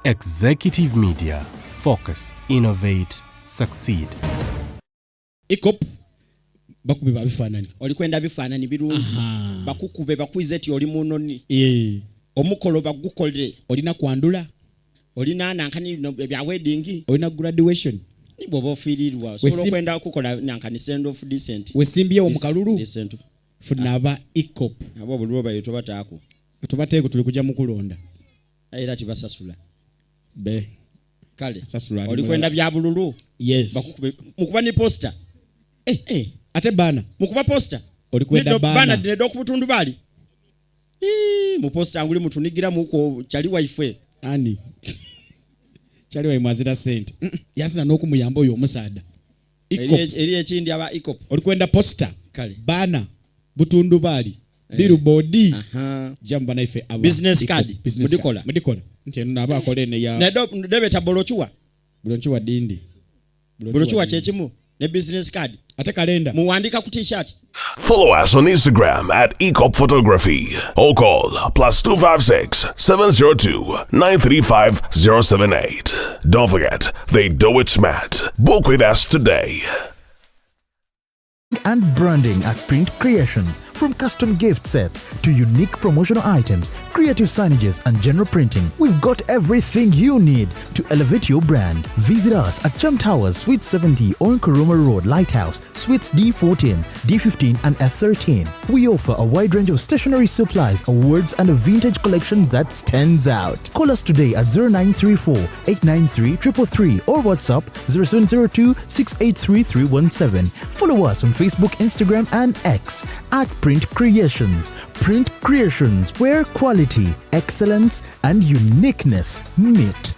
Executive Media. Focus, innovate, succeed. Ikop bakube babifanani. Olikwenda bifanani birungi. Bakukube bakwize ti oli munoni. Omukolo bagukolere. Olina kwandula. Olina nankani bya wedding. Olina graduation. Ni bobo firirwa. So kwenda kukola nankani send off decent. Wesimbye omukalulu. Decent. Funaba Ikop. Abo bulwo bayito bataako. Tubateeko tuli kujja mukulonda. Era tibasasula. Be. Kale. Sasula. Olikwenda bya bululu. Yes. Bakukube mukuba ni poster. Ate bana. Mukuba poster. Olikwenda bana. Bana do kubutundu bali. Mu poster anguli mutunigira muko chali wife. Ani. Chali wa imazira sente. Yasina n'okumuyamba oyo omusaada. Ikop. Eri ekindi aba Ikop. Olikwenda poster. Kale. Bana. Butundu bali. Billboard. Jamba na ife aba. Business card. Mudikola. Ncheno naba akole ne ya. Ne debeta bolochuwa. Bolochuwa dindi. Bolochuwa chechimu. Ne business card. Ate kalenda. Muwandika ku t-shirt. Follow us on Instagram at Ikop Photography or call +256 702 935 078. Don't forget, they do it smart. Book with us today. And branding at Print Creations. From custom gift sets to unique promotional items, creative signages and general printing, we've got everything you need to elevate your brand. Visit us at Chum Towers, Suite 70 on Kuruma Road, Lighthouse, Suites D14, D15 and F13. We offer a wide range of stationery supplies, awards and a vintage collection that stands out. Call us today at 0934 893 333 or WhatsApp 0702 683 317. Follow us on Facebook, Instagram and X at Print Creations. Print Creations, where quality, excellence and uniqueness meet.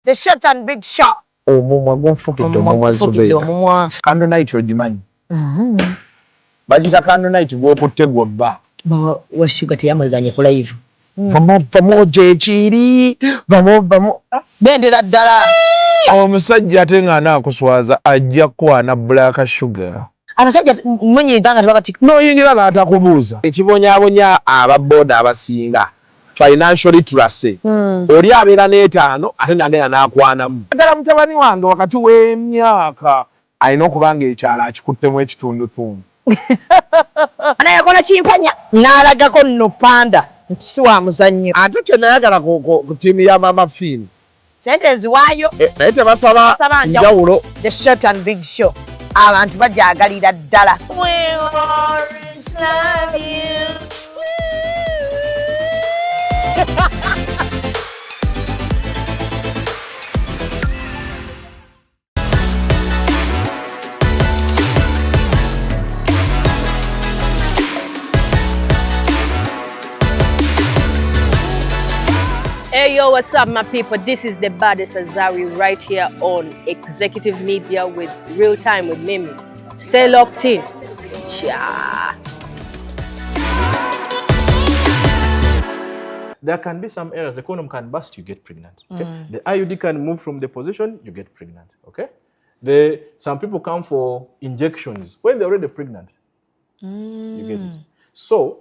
The short and big shot. Omumwa gonfukidde omumwa Zubedah. Candle night ogimanyi. Bagita candle night gwokutte gwobba. Wa sugar teyamaliranye ku live. Pamoja ekiri. Bendera ddala. Omusajja ate nga anaakuswaza ajja kwana black sugar. Abasajja munyiga nga tebakati. N'oyingira n'atakubuuza. Ekibonyaabonya ababooda abasinga. Financially trusted. Oli abeera n'etaano ate nagenda n'akwanamu. Ddala mutabani wange wakati w'emyaka alina okuba ng'ekyalo akikuttemu ekitundutundu. Anayakola kimpanya n'alagako nno panda si wa muzannyo. Ate kyenayagala ku ttiimu ya Mama Finn. Sente ziwaayo. Naye tebasaba njawulo. The short and big show. Abantu bajaagalira ddala. We always love you. Hey yo, what's up my people? This is the baddest Azawi right here on Executive Media with RealTime with Mimi. Stay locked in. Yeah. There can be some errors. The condom can burst, you get pregnant. Okay? The IUD can move from the position, you get pregnant. Okay? Some people come for injections when they're already pregnant. You get it. So,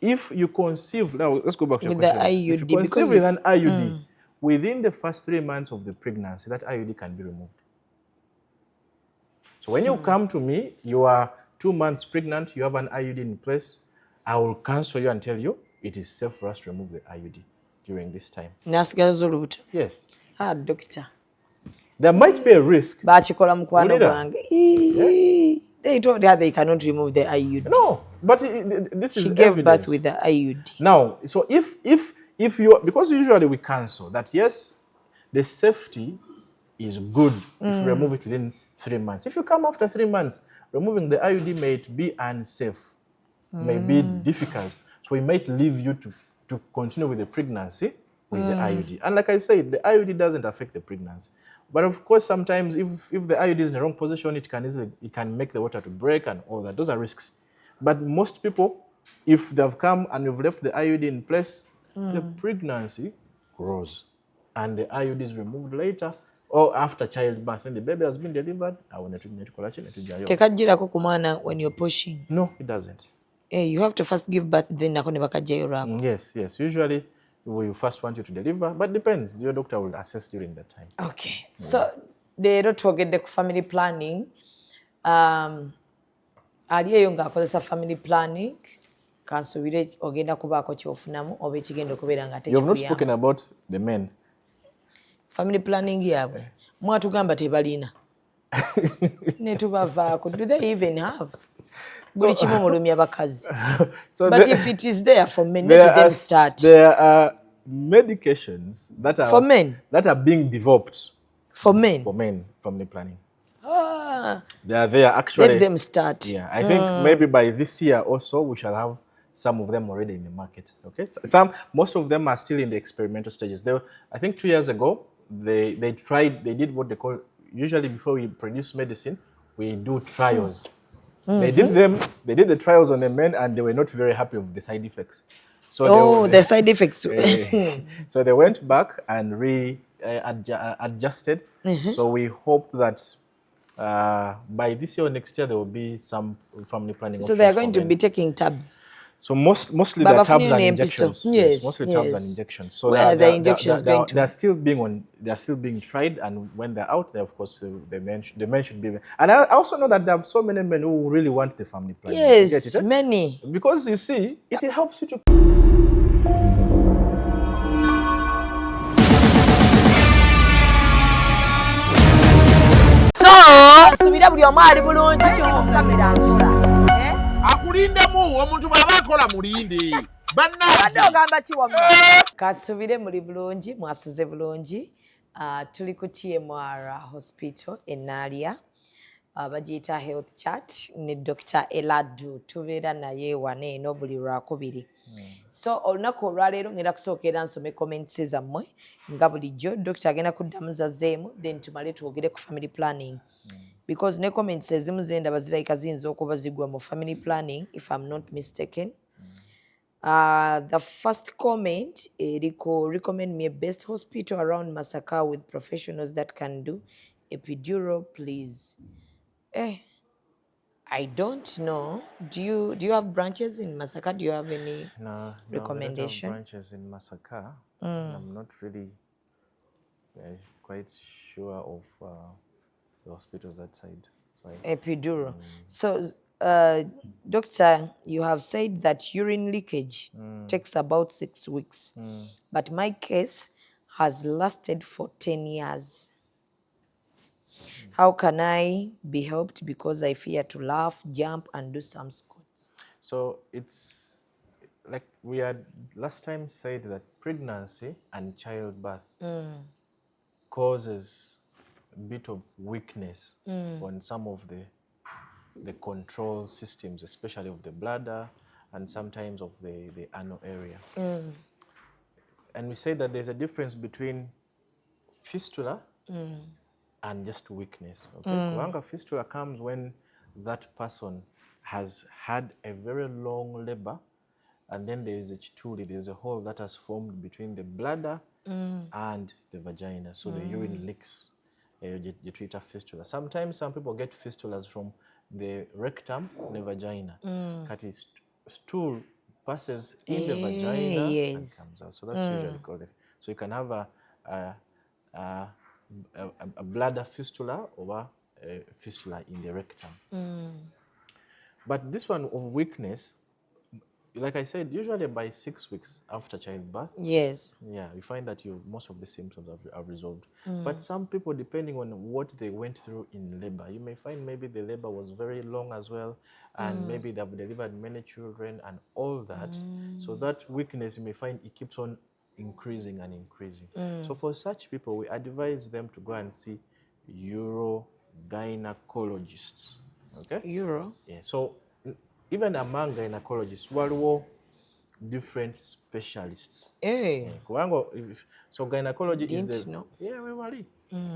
if you conceive, now let's go back to with your the question. IUD, if you conceive with an IUD, within the first 3 months of the pregnancy, that IUD can be removed. So when you come to me, you are 2 months pregnant, you have an IUD in place, I will counsel you and tell you it is safe for us to remove the IUD during this time. Yes. Doctor. There might be a risk. They told her they cannot remove the IUD. No, but this she is gave evidence. birth with the IUD. Now, so if because usually we cancel that, yes, the safety is good if you remove it within 3 months. If you come after 3 months, removing the IUD may be unsafe, may be difficult. So we might leave you to continue with the pregnancy with the IUD. And like I said, the IUD doesn't affect the pregnancy. But of course, sometimes if the IUD is in the wrong position, it can make the water to break and all that. Those are risks. But most people, if they've come and you've left the IUD in place, the pregnancy grows. And the IUD is removed later or after childbirth. When the baby has been delivered, tekajjirako ku mwana when you're pushing. No, it doesn't. You have to first give birth, then nako ne bakajjayo lwako. Yes. Usually, we first want you to deliver, but depends. Your doctor will assess during that time. Okay. So, leero twogedde ku family planning. Ali eyo ng'akozesa family planning. Kansubire ogenda kubaako kyofunamu oba ekigenda okubeera nga tekikuyamba. You have not spoken about the men. Family planning yaabwe mwatugamba tebalina. Ne tubavaako. Do they even have? Buli kimu mulumya bakazi. But if it is there for men, let them start. There are medications that are for men that are being developed for men. Family planning. They are there actually. Let them start. Yeah, I think maybe by this year also we shall have some of them already in the market. Okay, most of them are still in the experimental stages. I think 2 years ago they did what they call, usually before we produce medicine we do trials. They did the trials on the men and they were not very happy with the side effects. So the side effects. So they went back and adjusted. So we hope that by this year or next year there will be some family planning. So they are going to be taking tabs. So mostly the tabs and injections. Yes, mostly tabs and injections. So where are the injections going to? They are still being tried, and when they're out there, of course, the men should be. And I also know that there are so many men who really want the family planning. Yes, you get it, many. Because you see, it helps you to. Subira buli omu ali bulungi kamera nkula. Akulindemu omuntu bw'aba akola mulinde. Abadde ogamba ki wamma? Kasubire muli bulungi, mwasuze bulungi. Tuli ku TMR Hospital e Naalia. Bagiyita health chat ne Dr. Eladu. Tubeera naye wano eno buli lwakubiri. So olunaku olwaleero ngenda kusookera nsome comments zammwe nga bulijjo Dr. agenda kuddamu zazzeemu then tumale twogere ku family planning. Because ne comments ezimu zendaba zirabika ziyinza okuba zigwa mu family planning if I'm not mistaken. The first comment, recommend me a best hospital around Masaka with professionals that can do epidural, please. I don't know. Do you have branches in Masaka? Do you have any recommendation? No, branches in Masaka. I'm not really quite sure of the hospitals that side. Epidural. So, doctor, you have said that urine leakage takes about 6 weeks, but my case has lasted for 10 years. How can I be helped because I fear to laugh, jump, and do some squats? So it's like we had last time said that pregnancy and childbirth causes a bit of weakness on some of the control systems, especially of the bladder and sometimes of the anal area. And we say that there's a difference between fistula and just weakness. Okay? Kubanga fistula comes when that person has had a very long labor and then there is a chituli, there's a hole that has formed between the bladder and the vagina. So the urine leaks. You treat a fistula. Sometimes some people get fistulas from the rectum, the vagina. Stool passes in the vagina and comes out. So that's usually called it. So you can have a bladder fistula or a fistula in the rectum. But this one of weakness, like I said, usually by 6 weeks after childbirth. Yes. Yeah, you find that most of the symptoms have resolved. But some people, depending on what they went through in labor, you may find maybe the labor was very long as well, and maybe they've delivered many children and all that. So that weakness, you may find it keeps on increasing and increasing. So for such people, we advise them to go and see urogynecologists. Okay? Euro. Yeah. So even among gynecologists, waliwo different specialists. Hey. So gynecology Didn't is the know. yeah, we wali.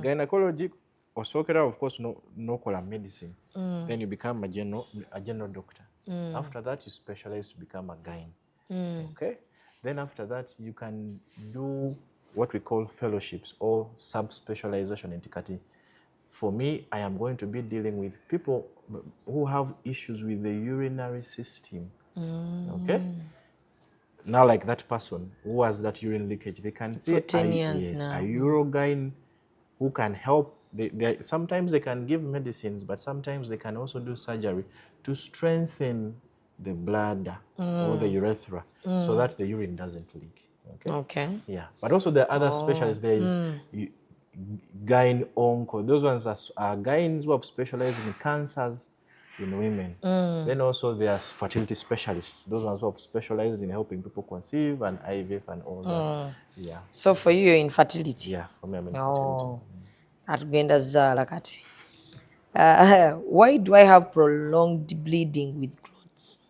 Gynecology osokera of course no kola medicine. Then you become a general doctor. After that you specialize to become a gyne. Okay? Then after that you can do what we call fellowships or subspecialization in Tikati. For me, I am going to be dealing with people who have issues with the urinary system. Okay? Now, like that person who has that urine leakage, they can see For 10 years now. a urogyne who can help. Sometimes they can give medicines, but sometimes they can also do surgery to strengthen the bladder or the urethra so that the urine doesn't leak. Okay? Okay. Yeah. But also there are other specialists. There is gyne onco. Those ones are gynes who have specialized in cancers in women. Then also there are fertility specialists. Those ones who have specialized in helping people conceive and IVF and all that. Yeah. So for you, you're in fertility? Yeah, for me I'm in Oh. fertility. Atugenda zala kati. Why do I have prolonged bleeding with clothes?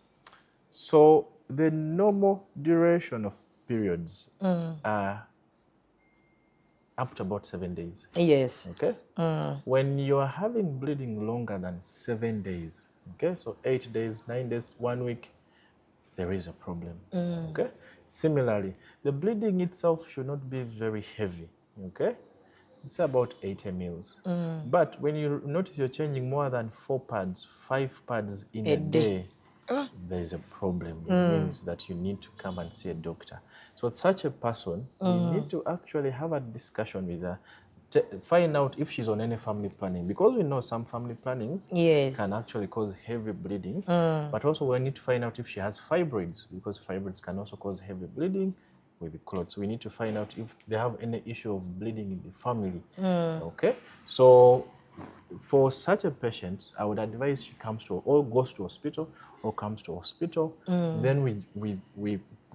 So the normal duration of periods are up to about 7 days. Yes. Okay? When you are having bleeding longer than 7 days, okay, so 8 days, 9 days, 1 week, there is a problem. Okay? Similarly, the bleeding itself should not be very heavy. Okay? It's about 80 mils. But when you notice you're changing more than 4 pads, 5 pads in a day, there's a problem. It means that you need to come and see a doctor. So such a person, you need to actually have a discussion with her, find out if she's on any family planning, because we know some family plannings can actually cause heavy bleeding, but also we need to find out if she has fibroids, because fibroids can also cause heavy bleeding with the clots. We need to find out if they have any issue of bleeding in the family. Okay, so for such a patient, I would advise she comes to or goes to hospital or comes to hospital. Then we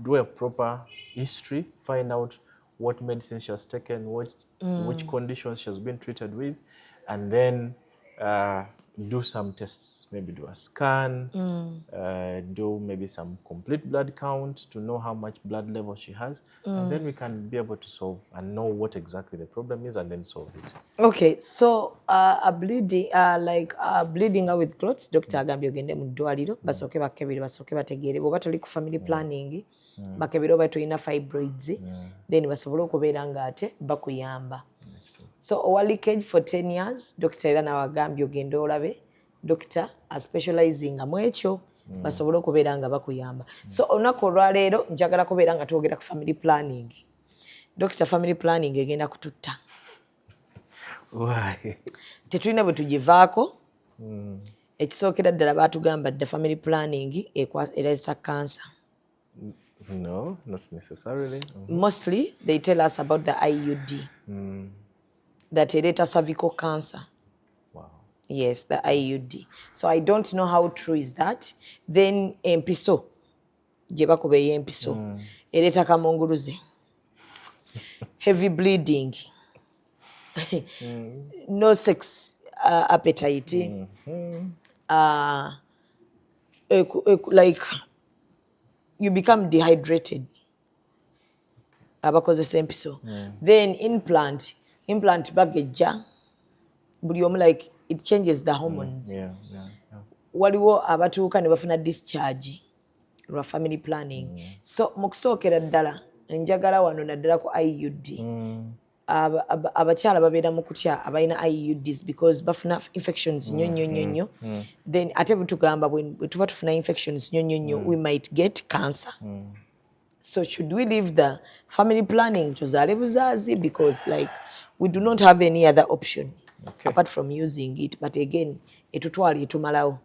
do a proper history, find out what medicine she has taken, which conditions she has been treated with, and then do some tests, maybe do a scan, do maybe some complete blood count to know how much blood level she has, and then we can be able to solve and know what exactly the problem is and then solve it. Okay, so a bleeding, bleeding out with clots, Dr. agambye ogende mu ddwaliro basooke bakebere basooke bategeere bw'oba toli ku family planning bakebere oba tolina fibroids then basobole okubeera nga ate bakuyamba. So owa leakage for 10 years, Dr. era nawe agambye ogende olabe Dr. specializing mu ekyo basobole okubeera nga bakuyamba. So olunaku olwaleero njagala kubeera nga twogera ku family planning. Dr. family planning egenda kututta. Why? Tetulina bwe tugivaako. Ekisookera ddala baatugamba dda family planning ereza cancer. No, not necessarily. Mostly they tell us about the IUD. That ereeta cervical cancer. Wow. Yes, the IUD. So I don't know how true is that. Then empiso, gye bakuba ey'empiso, ereeta kamunguluze. Heavy bleeding. No sex appetite. Like you become dehydrated. Abakozesa empiso. Then implant bagejja. Buli omu like it changes the hormones. Waliwo abatuuka ne bafuna discharge lwa family planning. So mu kusookera ddala njagala wano naddala ku IUD. Abakyala babeera Mukutya abalina IUDs because bafuna infections nnyo. Then ate butugamba bwe tuba tufuna infections nnyo we might get cancer. So should we leave the family planning tuzaale buzaazi because like we do not have any other option apart from using it, but again etutwala etumalawo.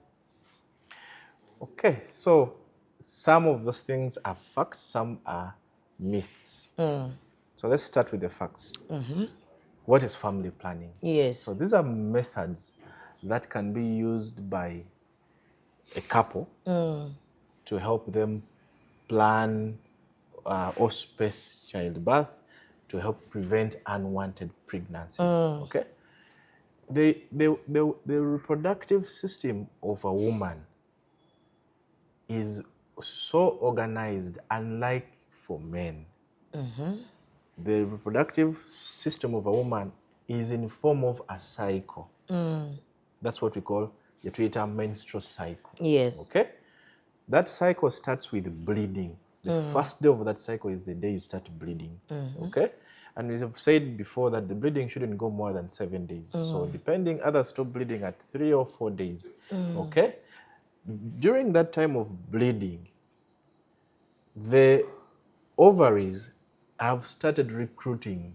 Okay, so some of those things are facts, some are myths. So let's start with the facts. What is family planning? Yes. So these are methods that can be used by a couple to help them plan or space childbirth to help prevent unwanted pregnancies. Okay, the reproductive system of a woman is so organized, unlike for men. The reproductive system of a woman is in form of a cycle. That's what we call the Twitter menstrual cycle. Yes. Okay? That cycle starts with bleeding. The first day of that cycle is the day you start bleeding. Okay? And we have said before that the bleeding shouldn't go more than 7 days. So depending, others stop bleeding at 3 or 4 days. Okay? During that time of bleeding, the ovaries have started recruiting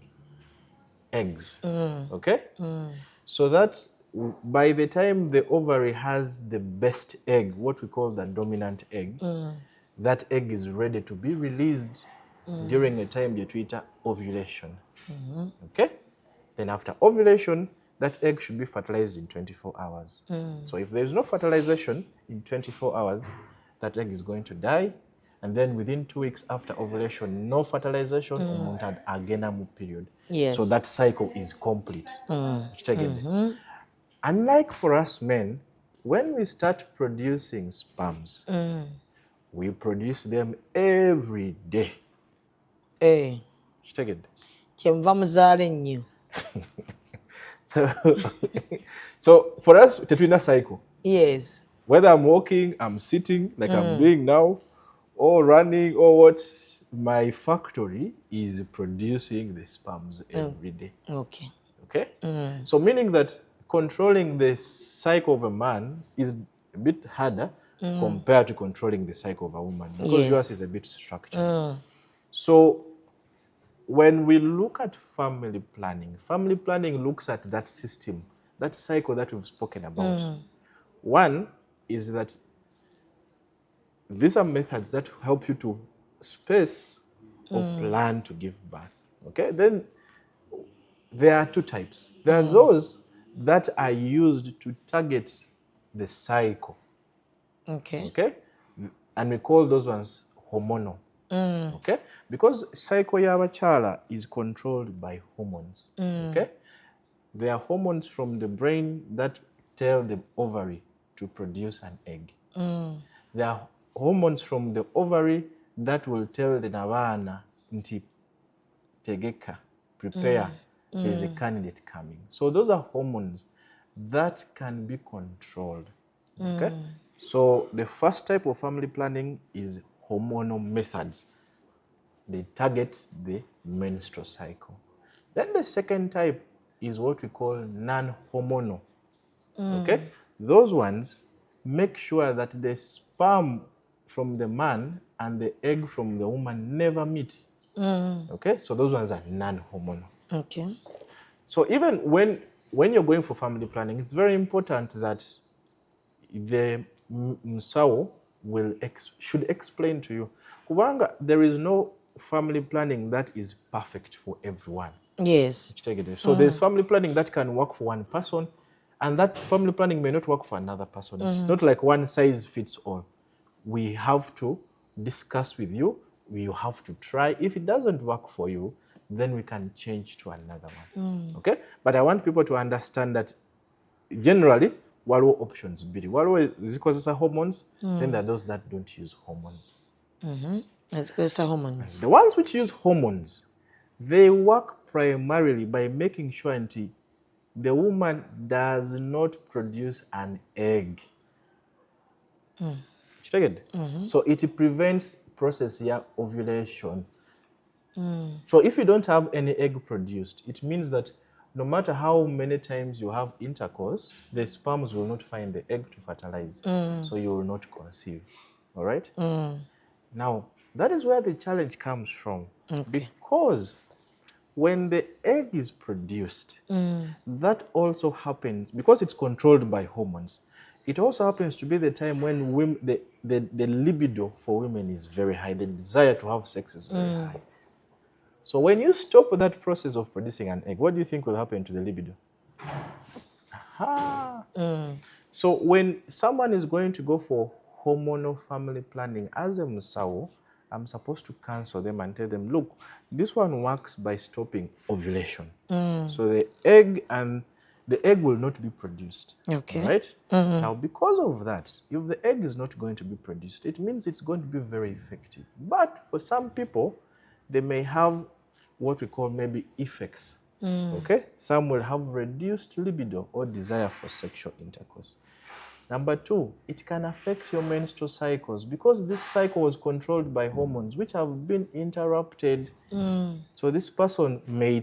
eggs. Okay? So that by the time the ovary has the best egg, what we call the dominant egg, that egg is ready to be released during a time you Twitter ovulation. Okay? Then after ovulation, that egg should be fertilized in 24 hours. So if there is no fertilization in 24 hours, that egg is going to die. And then within 2 weeks after ovulation, no fertilization, umuntu had agenda mu period. Yes. So that cycle is complete. Unlike for us men, when we start producing sperms, we produce them every day. Kitegedde. Kyenva muzaale nnyo. So for us, tetulina cycle. Yes. Whether I'm walking, I'm sitting like I'm doing now, or running, or what, my factory is producing the sperms every day. Okay. Okay? So meaning that controlling the cycle of a man is a bit harder compared to controlling the cycle of a woman, because yours is a bit structured. So when we look at family planning looks at that system, that cycle that we've spoken about. One is that these are methods that help you to space or plan to give birth. Okay? Then there are two types. There are those that are used to target the cycle. Okay. Okay? And we call those ones hormonal. Okay? Because cycle y'abachala is controlled by hormones. Okay? There are hormones from the brain that tell the ovary to produce an egg. There are hormones from the ovary that will tell the navana nti tegeka, prepare, there's a candidate coming. So those are hormones that can be controlled. Okay? So the first type of family planning is hormonal methods. They target the menstrual cycle. Then the second type is what we call non-hormonal. Okay? Those ones make sure that the sperm from the man and the egg from the woman never meet. Okay? So those ones are non-hormonal. Okay. So even when you're going for family planning, it's very important that the msawo should explain to you. Kubanga, there is no family planning that is perfect for everyone. Yes. So there's family planning that can work for one person, and that family planning may not work for another person. It's not like one size fits all. We have to discuss with you. You have to try. If it doesn't work for you, then we can change to another one. Okay? But I want people to understand that generally, waliwo options biri. Waliwo zikozesa hormones, then there are those that don't use hormones. Zikozesa hormones. The ones which use hormones, they work primarily by making sure that the woman does not produce an egg. So it prevents process ya ovulation. So if you don't have any egg produced, it means that no matter how many times you have intercourse, the sperms will not find the egg to fertilize. So you will not conceive. All right? Now, that is where the challenge comes from. Because when the egg is produced, that also happens, because it's controlled by hormones, it also happens to be the time when women, the libido for women is very high. The desire to have sex is very high. So when you stop that process of producing an egg, what do you think will happen to the libido? So when someone is going to go for hormonal family planning as a musawo, I'm supposed to cancel them and tell them, look, this one works by stopping ovulation. So the egg will not be produced. Okay. Right? Now, because of that, if the egg is not going to be produced, it means it's going to be very effective. But for some people, they may have what we call maybe effects. Okay? Some will have reduced libido or desire for sexual intercourse. Number two, it can affect your menstrual cycles because this cycle was controlled by hormones which have been interrupted. So this person may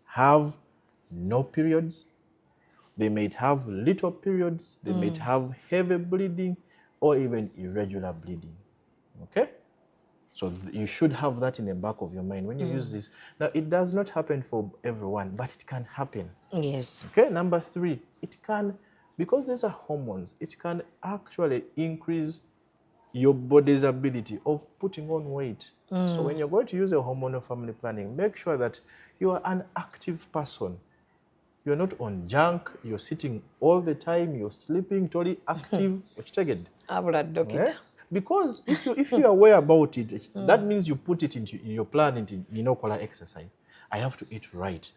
have no periods, they may have little periods, they may have heavy bleeding or even irregular bleeding. Okay? So you should have that in the back of your mind when you use this. Now, it does not happen for everyone, but it can happen. Yes. Okay, number three, it can, because these are hormones, it can actually increase your body's ability of putting on weight. So when you're going to use a hormonal family planning, make sure that you are an active person. You're not on junk, you're sitting all the time, you're sleeping, totally active. Because if you are aware about it, that means you put it into your plan, into exercise. I have to eat right.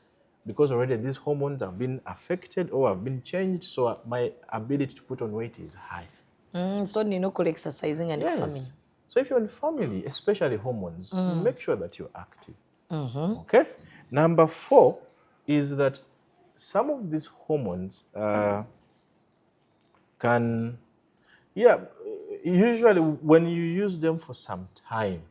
Because already these hormones have been affected or have been changed, so my ability to put on weight is high. So exercising and family. So if you're in family, especially hormones, make sure that you're active. Okay? Number four is that some of these hormones can, usually when you use them for some time,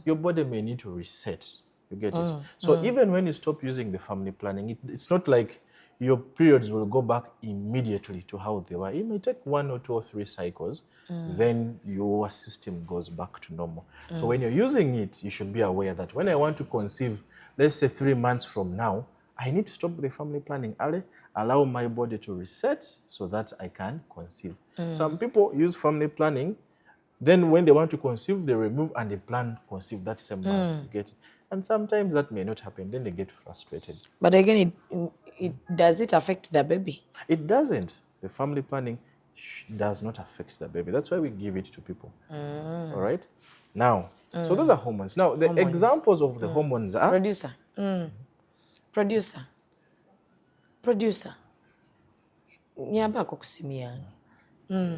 your body may need to reset. You get it? So even when you stop using the family planning, it's not like your periods will go back immediately to how they were. It may take 1 or 2 or 3 cycles, then your system goes back to normal. So when you're using it, you should be aware that when I want to conceive, let's say 3 months from now, I need to stop the family planning early, allow my body to reset so that I can conceive. Some people use family planning, then when they want to conceive, they remove and they plan to conceive that same month. You get it? And sometimes that may not happen, then they get frustrated. But again, does it affect the baby? It doesn't. The family planning does not affect the baby. That's why we give it to people. All right? Now, so those are hormones. Now, the examples of the hormones are... Producer. Nyambako kusimia.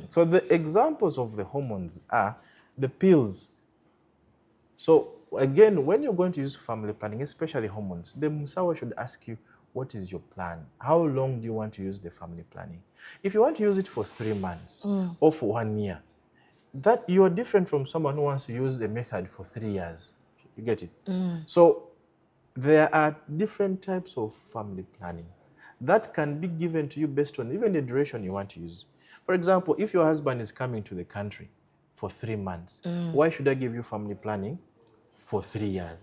So the examples of the hormones are the pills. So again, when you're going to use family planning, especially hormones, the Musawa should ask you, what is your plan? How long do you want to use the family planning? If you want to use it for 3 months or for 1 year, that you are different from someone who wants to use the method for 3 years. You get it? So there are different types of family planning that can be given to you based on even the duration you want to use. For example, if your husband is coming to the country for 3 months, why should I give you family planning for 3 years?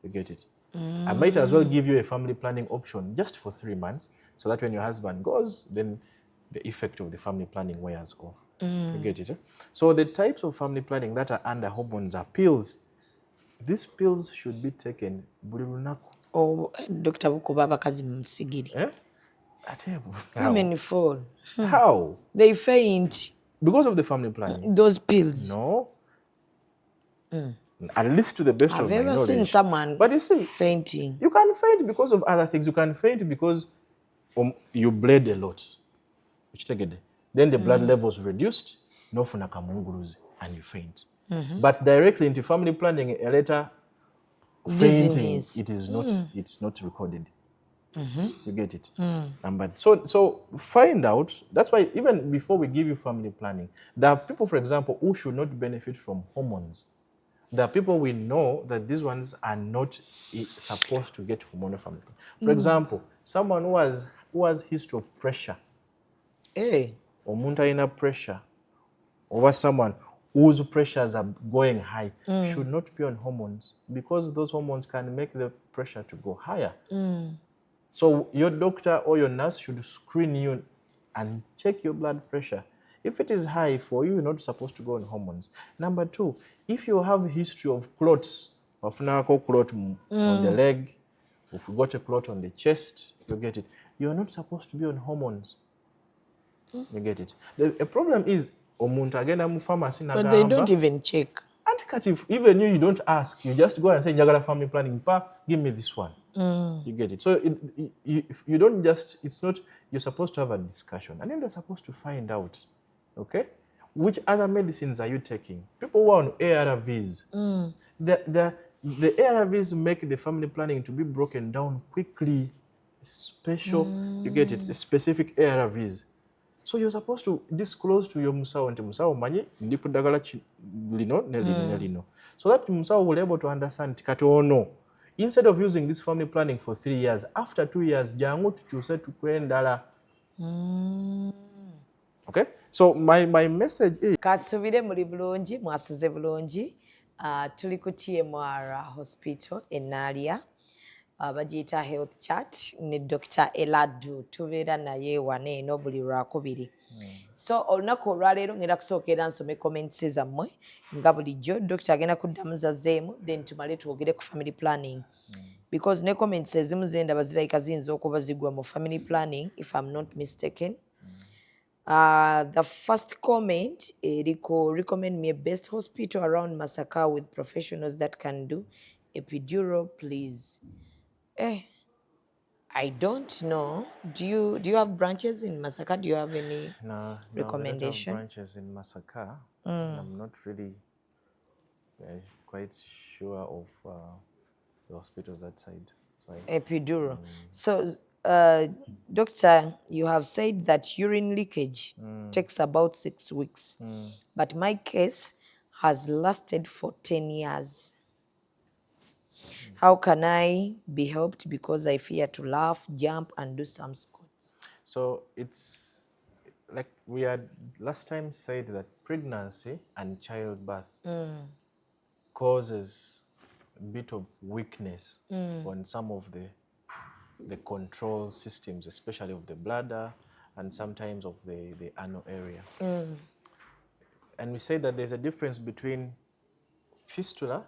You get it? I might as well give you a family planning option just for 3 months, so that when your husband goes, then the effect of the family planning wears off. You get it? So the types of family planning that are under hormones are pills. These pills should be taken buli lunaku. Oh, Dr. Bukubaba kazi msigiri. Women fall. How? They faint. Because of the family planning. Those pills. No. At least to the best of my knowledge. I've never seen someone but you see, fainting. You can faint because of other things. You can faint because you bled a lot. Then the blood levels reduced, and you faint. But directly into family planning, a later fainting, it is not. It's not recorded. You get it? But so find out. That's why even before we give you family planning, there are people, for example, who should not benefit from hormones. There are people we know that these ones are not supposed to get hormonal family planning. For example, someone who has history of pressure. Or muntaina pressure. Or someone whose pressures are going high should not be on hormones, because those hormones can make the pressure to go higher. So your doctor or your nurse should screen you and check your blood pressure. If it is high for you, you're not supposed to go on hormones. Number 2, if you have a history of clots, of clot on the leg, if you got a clot on the chest, you get it. You're not supposed to be on hormones. You get it. The problem is, but they don't even check. And cut if even you don't ask, you just go and say, Jagala family planning, pa, give me this one. You get it. So if you don't just, it's not, you're supposed to have a discussion. And then they're supposed to find out, okay, which other medicines are you taking? People who are on ARVs, the ARVs make the family planning to be broken down quickly. Special, you get it, the specific ARVs. So you're supposed to disclose to your musawo nti musawo manyi ndipo dagala lino ne lino. So that musawo will be able to understand kati ono. Instead of using this family planning for 3 years, after 2 years, jangu tuchuse tukwendala. Okay? So my message is kasubire muri bulungi mwasuze bulungi tuli ku TMR hospital enalia bagiyita health chat ne Dr. Eladu tubeera naye wane eno buli lwakubiri. So olunaku olwaleero ngenda kusookera nsome comments zammwe nga bulijjo Dr. agenda kuddamu zazeemu then tumale twogere ku family planning because ne comments ezimu zendaba zirayika ziyinza okuba zigwa mu family planning if I'm not mistaken. The first comment, Eriko, recommend me a best hospital around Masaka with professionals that can do epidural, please. I don't know. Do you have branches in Masaka? Do you have any recommendation? No, we don't have branches in Masaka. I'm not really quite sure of the hospitals that side. Sorry. Epidural. So, doctor, you have said that urine leakage takes about 6 weeks, but my case has lasted for 10 years. How can I be helped because I fear to laugh, jump, and do some squats? So it's like we had last time said that pregnancy and childbirth causes a bit of weakness on some of the control systems, especially of the bladder and sometimes of the anal area. And we say that there's a difference between fistula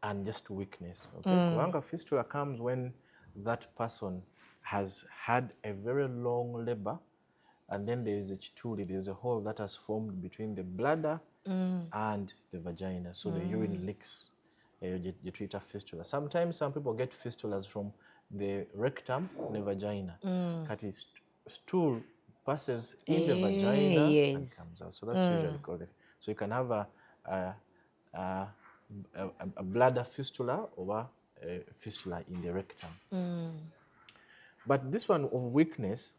and just weakness. Okay? Kuanga fistula comes when that person has had a very long labor and then there is a chituli, there's a hole that has formed between the bladder and the vagina. So the urine leaks. You treat a fistula. Sometimes some people get fistulas from the rectum and the vagina. Kati stool passes in the vagina and comes out. So that's usually called it. So you can have a bladder fistula or a fistula in the rectum. But this one of weakness,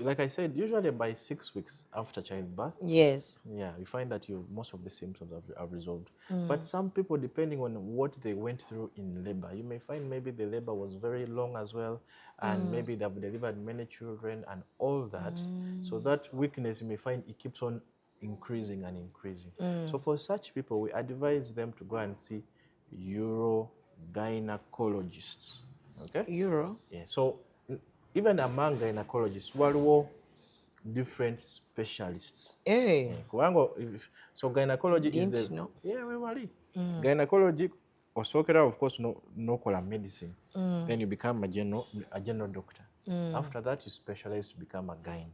like I said, usually by 6 weeks after childbirth. Yes. Yeah, you find that most of the symptoms have resolved. But some people, depending on what they went through in labor, you may find maybe the labor was very long as well, and maybe they've delivered many children and all that. So that weakness, you may find it keeps on increasing and increasing. So for such people, we advise them to go and see urogynecologists. Okay? Uro? Yeah. So even among gynecologists, waliwo different specialists. So gynecology is the... know. Yeah, we wali. Gynecology, osokera, of course, no kola medicine. Then you become a general doctor. After that, you specialize to become a gyne.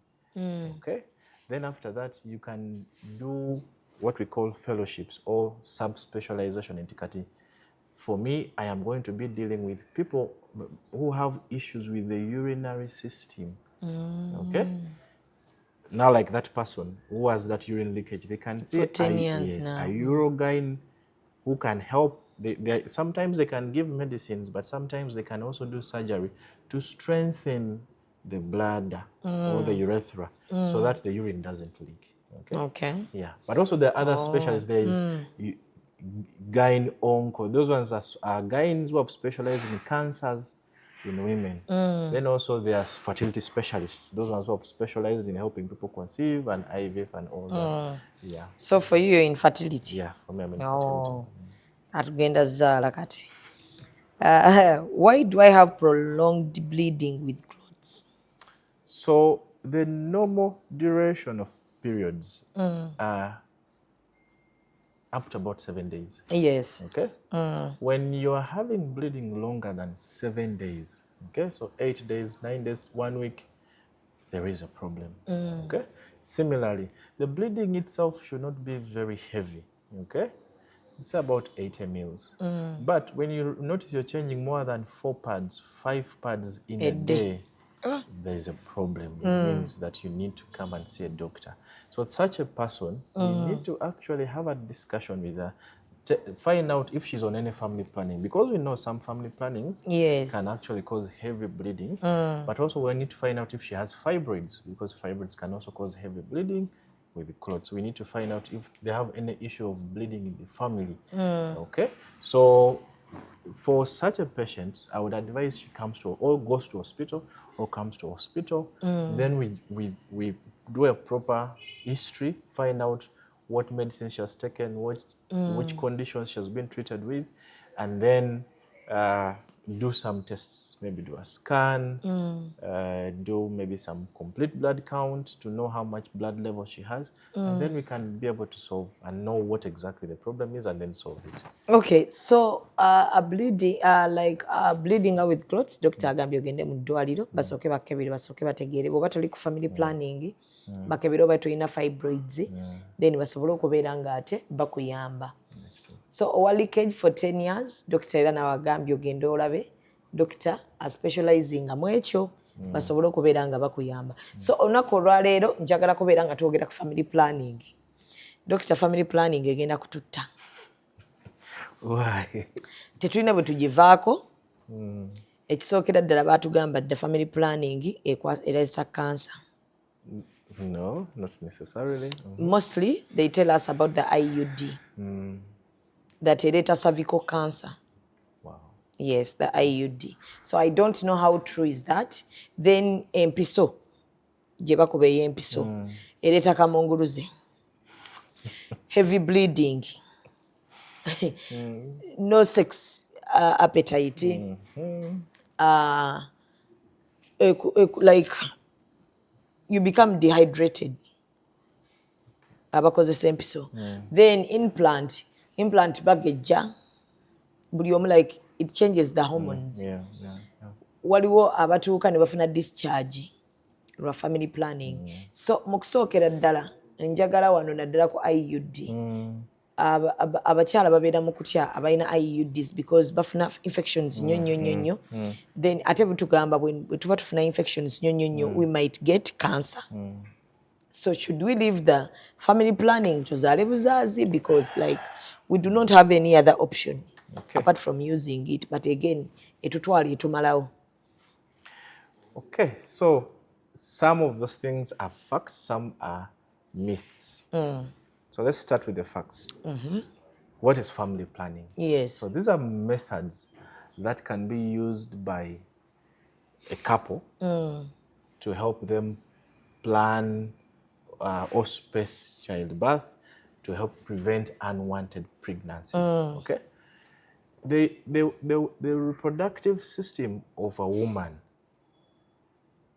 Okay? Then after that, you can do what we call fellowships or sub-specialization in Tikati. For me, I am going to be dealing with people who have issues with the urinary system. Okay? Now, like that person who has that urine leakage, they can see for 10 years now. A urogyne who can help. Sometimes they can give medicines, but sometimes they can also do surgery to strengthen the bladder or the urethra so that the urine doesn't leak. Okay. Yeah. But also there are other specialists. There is gyne onco. Those ones are gynes who have specialized in cancers in women. Then also there are fertility specialists. Those ones who have specialized in helping people conceive and IVF and all that. Yeah. So for you, you're in fertility? Yeah, for me, I'm in fertility. Why do I have prolonged bleeding with clothes? So the normal duration of periods are up to about 7 days. Yes. Okay? When you are having bleeding longer than 7 days, okay, so 8 days, 9 days, 1 week, there is a problem. Okay? Similarly, the bleeding itself should not be very heavy. Okay, it's about 80 mils. But when you notice you're changing more than 4 pads, 5 pads in a day, there's a problem. It means that you need to come and see a doctor. So with such a person, you need to actually have a discussion with her, find out if she's on any family planning, because we know some family plannings can actually cause heavy bleeding, but also we need to find out if she has fibroids, because fibroids can also cause heavy bleeding with the clots. We need to find out if they have any issue of bleeding in the family. Okay, so for such a patient, I would advise she comes to or goes to hospital or comes to hospital. Then we do a proper history, find out what medicine she has taken, which conditions she has been treated with, and then do some tests, maybe do a scan, do maybe some complete blood count to know how much blood level she has, and then we can be able to solve and know what exactly the problem is and then solve it. Okay, so a bleeding, bleeding out with clots, Dr. agambye ogende mu ddwaliro basooke bakebere basooke bategeere bw'oba toli ku family planning bakebere oba tulina fibroids then basobole okubeera nga ate bakuyamba. So owa leakage for 10 years, Dr. era nawe agambye ogende olabe Dr. specializing mu ekyo basobole okubeera nga bakuyamba. So olunaku olwaleero njagala kubeera nga twogera ku family planning. Dr. family planning egenda kututta. Why? Tetulina bwe tugivaako. Ekisookera ddala baatugamba dda family planning ereza cancer. No, not necessarily. Mostly they tell us about the IUD. That ereta cervical cancer. Wow. Yes, the IUD. So I don't know how true is that. Then empiso. Gye bakuba ey'empiso. Ereta kamunguluze. Heavy bleeding. No sex appetite. Like you become dehydrated. Abakozesa empiso. Then implant bagejja. Buli omu like it changes the hormones. Waliwo abatuuka ne bafuna discharge lwa family planning. So mu kusookera ddala njagala wano naddala ku IUD. Abakyala babeera Mukutya abalina IUDs because bafuna infections nnyo. Then ate butugamba bwe tuba tufuna infections nnyo we might get cancer. So should we leave the family planning tuzaale buzaazi because like we do not have any other option apart from using it, but again etutwala etumalawo. Okay, so some of those things are facts, some are myths. So let's start with the facts. What is family planning? Yes. So these are methods that can be used by a couple to help them plan or space childbirth, to help prevent unwanted pregnancies. Okay. The reproductive system of a woman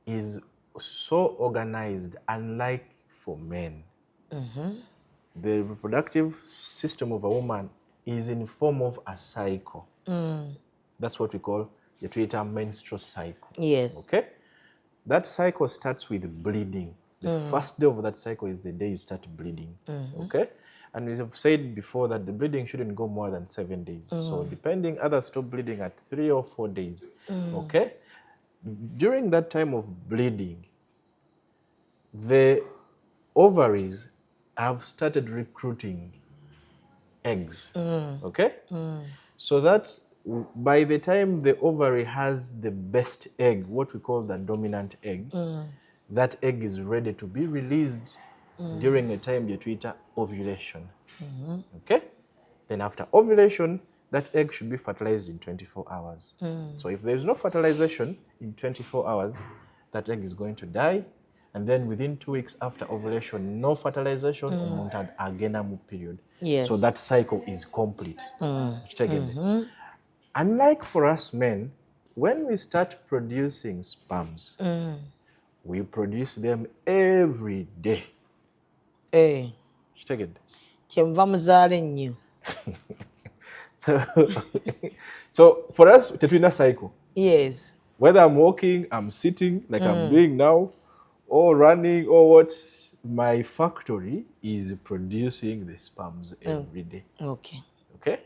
is so organized, unlike for men. The reproductive system of a woman is in form of a cycle. That's what we call the Twitter menstrual cycle. Yes. Okay. That cycle starts with bleeding. The first day of that cycle is the day you start bleeding. Okay. And we have said before that the bleeding shouldn't go more than 7 days. So depending, others stop bleeding at 3 or 4 days. Okay. During that time of bleeding, the ovaries have started recruiting eggs. Okay. So that by the time the ovary has the best egg, what we call the dominant egg, that egg is ready to be released during a time that we call ovulation. Okay? Then after ovulation, that egg should be fertilized in 24 hours. So if there is no fertilization in 24 hours, that egg is going to die. And then within 2 weeks after ovulation, no fertilization, umuntu agenda mu period. Yes. So that cycle is complete. Unlike for us men, when we start producing sperms, we produce them every day. Kyenva muzaale nnyo. So for us, tetulina cycle. Yes. Whether I'm walking, I'm sitting like I'm doing now, or running, or what, my factory is producing the sperms every day. Okay. Okay?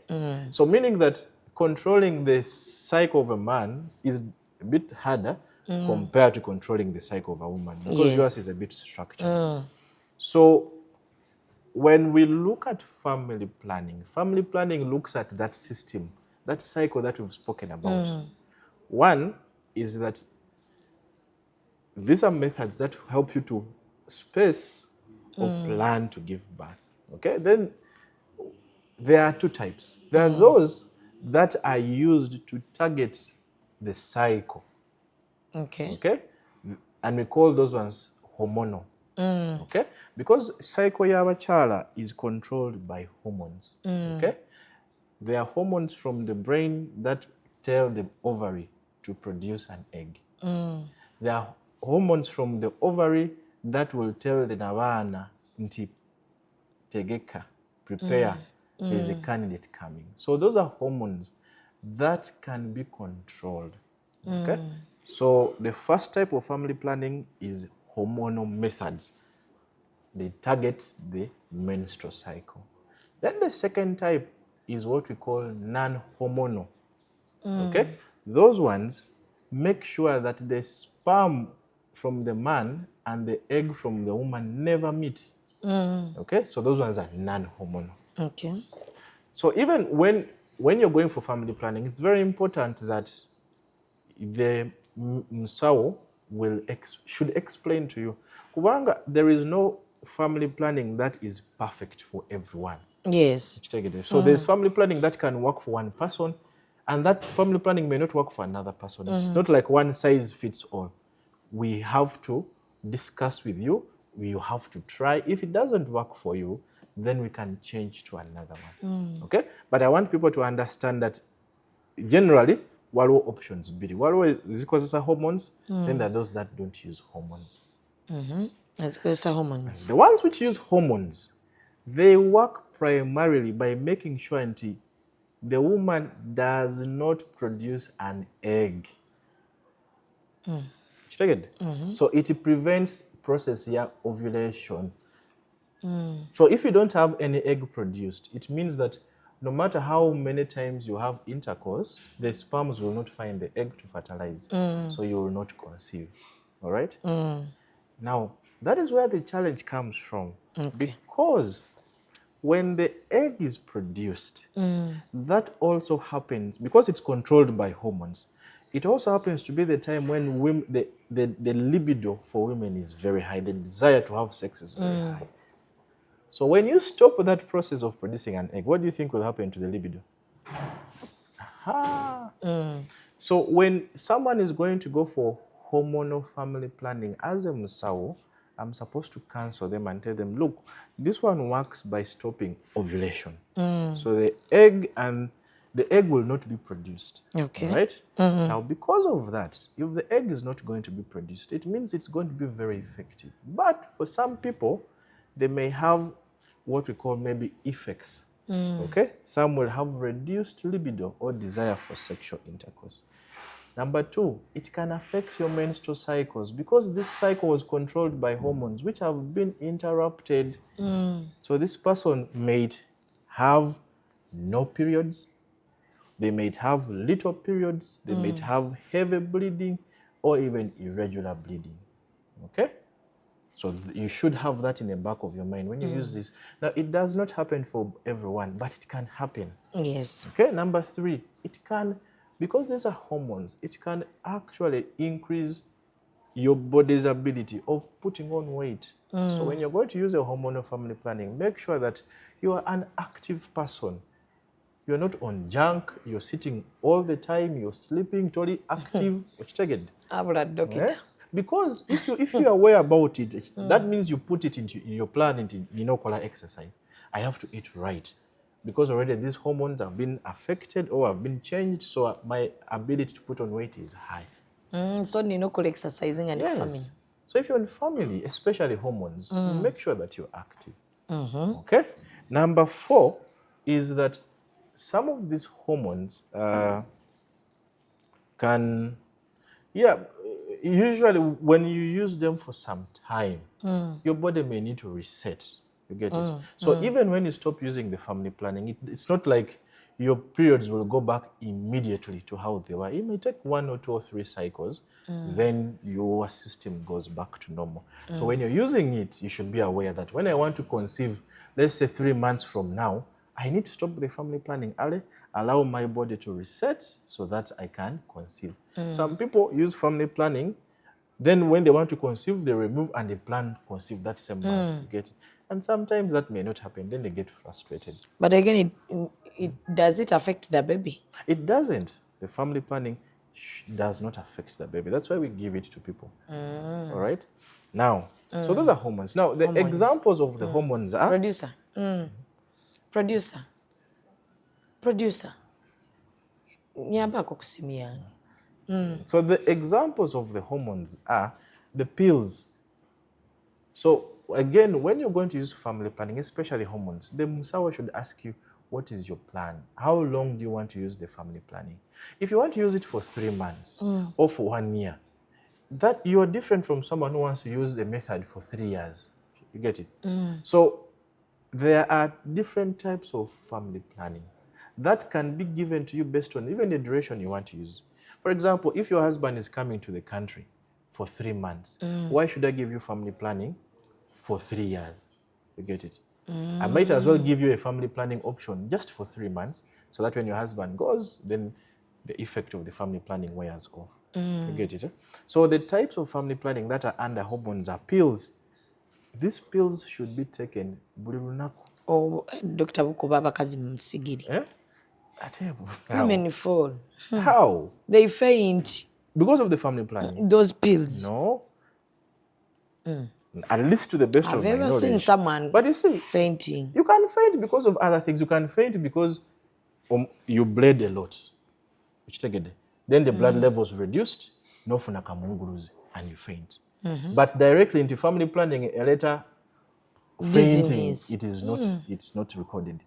So meaning that controlling the cycle of a man is a bit harder compared to controlling the cycle of a woman, because yours is a bit structured. So when we look at family planning looks at that system, that cycle that we've spoken about. One is that these are methods that help you to space or plan to give birth. Okay? Then there are two types. There are those that are used to target the cycle. Okay. Okay? And we call those ones hormonal. Okay? Because cycle y'abachala is controlled by hormones. Okay? There are hormones from the brain that tell the ovary to produce an egg. There are hormones from the ovary that will tell the navana nti tegeka, prepare, there is a candidate coming. So those are hormones that can be controlled. Okay? So the first type of family planning is hormonal methods. They target the menstrual cycle. Then the second type is what we call non-hormonal. Okay? Those ones make sure that the sperm from the man and the egg from the woman never meet. Okay? So those ones are non-hormonal. Okay. So even when you're going for family planning, it's very important that the msawo should explain to you. Kubanga, there is no family planning that is perfect for everyone. Yes. So there's family planning that can work for one person, and that family planning may not work for another person. It's not like one size fits all. We have to discuss with you. You have to try. If it doesn't work for you, then we can change to another one. Okay? But I want people to understand that generally, waliwo options biri. Waliwo zikozesa hormones, then there are those that don't use hormones. Zikozesa hormones. The ones which use hormones, they work primarily by making sure that the woman does not produce an egg. So it prevents process here ovulation. So if you don't have any egg produced, it means that no matter how many times you have intercourse, the sperms will not find the egg to fertilize. So you will not conceive. All right? Now, that is where the challenge comes from. Because when the egg is produced, that also happens, because it's controlled by hormones, it also happens to be the time when women, the libido for women is very high. The desire to have sex is very high. So when you stop that process of producing an egg, what do you think will happen to the libido? So when someone is going to go for hormonal family planning, as a musawo, I'm supposed to counsel them and tell them, look, this one works by stopping ovulation. So the egg will not be produced. Okay. Right? Now, because of that, if the egg is not going to be produced, it means it's going to be very effective. But for some people, they may have what we call maybe effects. Okay? Some will have reduced libido or desire for sexual intercourse. Number two, it can affect your menstrual cycles, because this cycle was controlled by hormones which have been interrupted. So this person may have no periods, they may have little periods, they may have heavy bleeding or even irregular bleeding. Okay? So you should have that in the back of your mind when you use this. Now, it does not happen for everyone, but it can happen. Yes. Okay? Number three, it can, because these are hormones, it can actually increase your body's ability of putting on weight. So when you're going to use a hormonal family planning, make sure that you are an active person. You're not on junk, you're sitting all the time, you're sleeping, totally active. Because if you are aware about it, that means you put it into your plan, into exercise. I have to eat right. Because already these hormones have been affected or have been changed, so my ability to put on weight is high. So exercising and family. So if you're in family, especially hormones, make sure that you're active. Okay? Number four is that some of these hormones can, usually when you use them for some time, your body may need to reset. You get it? So even when you stop using the family planning, it's not like your periods will go back immediately to how they were. It may take 1 or 2 or 3 cycles, then your system goes back to normal. So when you're using it, you should be aware that when I want to conceive, let's say 3 months from now, I need to stop the family planning early, allow my body to reset so that I can conceive. Some people use family planning, then when they want to conceive, they remove and they plan conceive that same month. You get it? And sometimes that may not happen, then they get frustrated. But again, does it affect the baby? It doesn't. The family planning does not affect the baby. That's why we give it to people. All right? Now, so those are hormones. Now, the examples of the hormones are... Producer. Nyambako kusimia. So the examples of the hormones are the pills. So again, when you're going to use family planning, especially hormones, the Musawa should ask you, what is your plan? How long do you want to use the family planning? If you want to use it for 3 months or for 1 year, that you are different from someone who wants to use the method for 3 years. You get it? So there are different types of family planning that can be given to you based on even the duration you want to use. For example, if your husband is coming to the country for 3 months, why should I give you family planning for 3 years? You get it? I might as well give you a family planning option just for 3 months, so that when your husband goes, then the effect of the family planning wears off. You get it? So the types of family planning that are under hormones are pills. These pills should be taken buli lunaku. Oh, Dr. Bukuba abakazi musigiri. Women fall. How? They faint. Because of the family planning. Those pills. No. At least to the best of my knowledge. I've never seen someone but you see, fainting. You can faint because of other things. You can faint because you bled a lot. Then the blood levels reduced, and you faint. But directly into family planning, a later fainting, it is not. It's not recorded.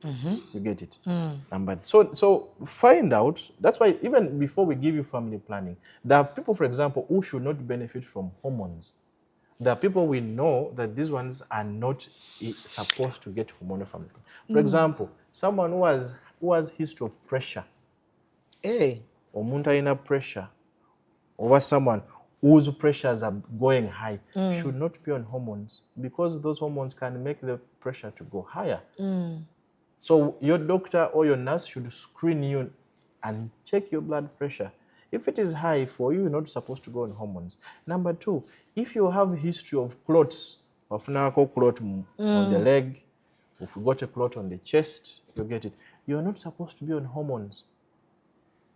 You get it? But so find out. That's why even before we give you family planning, there are people, for example, who should not benefit from hormones. There are people we know that these ones are not supposed to get hormonal family planning. For example, someone who has history of pressure. Or muntaina pressure. Or someone whose pressures are going high should not be on hormones, because those hormones can make the pressure to go higher. So your doctor or your nurse should screen you and check your blood pressure. If it is high for you, you're not supposed to go on hormones. Number 2, if you have a history of clots, of clot on the leg, if you got a clot on the chest, you get it. You're not supposed to be on hormones.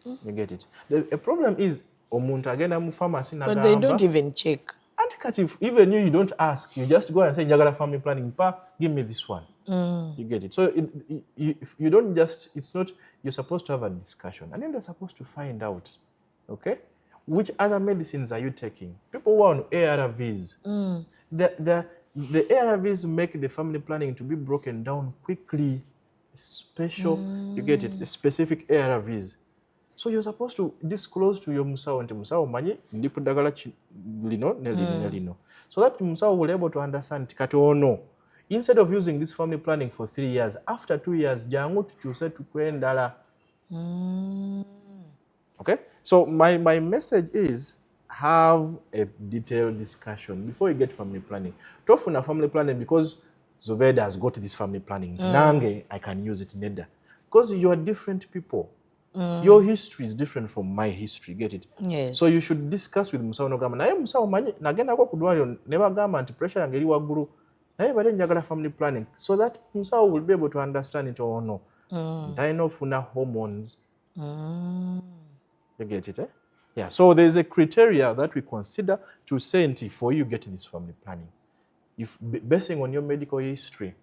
You get it. The problem is, but they don't even check. And if even you don't ask, you just go and say, Jagala family planning, give me this one. You get it. So if you don't just, it's not, you're supposed to have a discussion. And then they're supposed to find out, okay, which other medicines are you taking? People who are on ARVs, the ARVs make the family planning to be broken down quickly. Special, you get it, the specific ARVs. So you're supposed to disclose to your musawo nti musawo manyi ndipo dagala lino nelino. So that musawo will be able to understand kati ono. Instead of using this family planning for 3 years, after 2 years, jangu tuchuse tukwendala. Okay? So my message is, have a detailed discussion before you get family planning. Tofuna family planning because Zubedah has got this family planning. Nange, I can use it neda. Because you are different people. Your history is different from my history, get it? Yes. So you should discuss with musawo nogamba naye musawo manyi nagenda kwa kudwaliro ne bagamba nti pressure yange eri waggulu naye bade njagala family planning, so that musawo will be able to understand it or no. Ntalina ofuna hormones. You get it, eh? Yeah, so there's a criteria that we consider to say nti for you get this family planning. If basing on your medical history,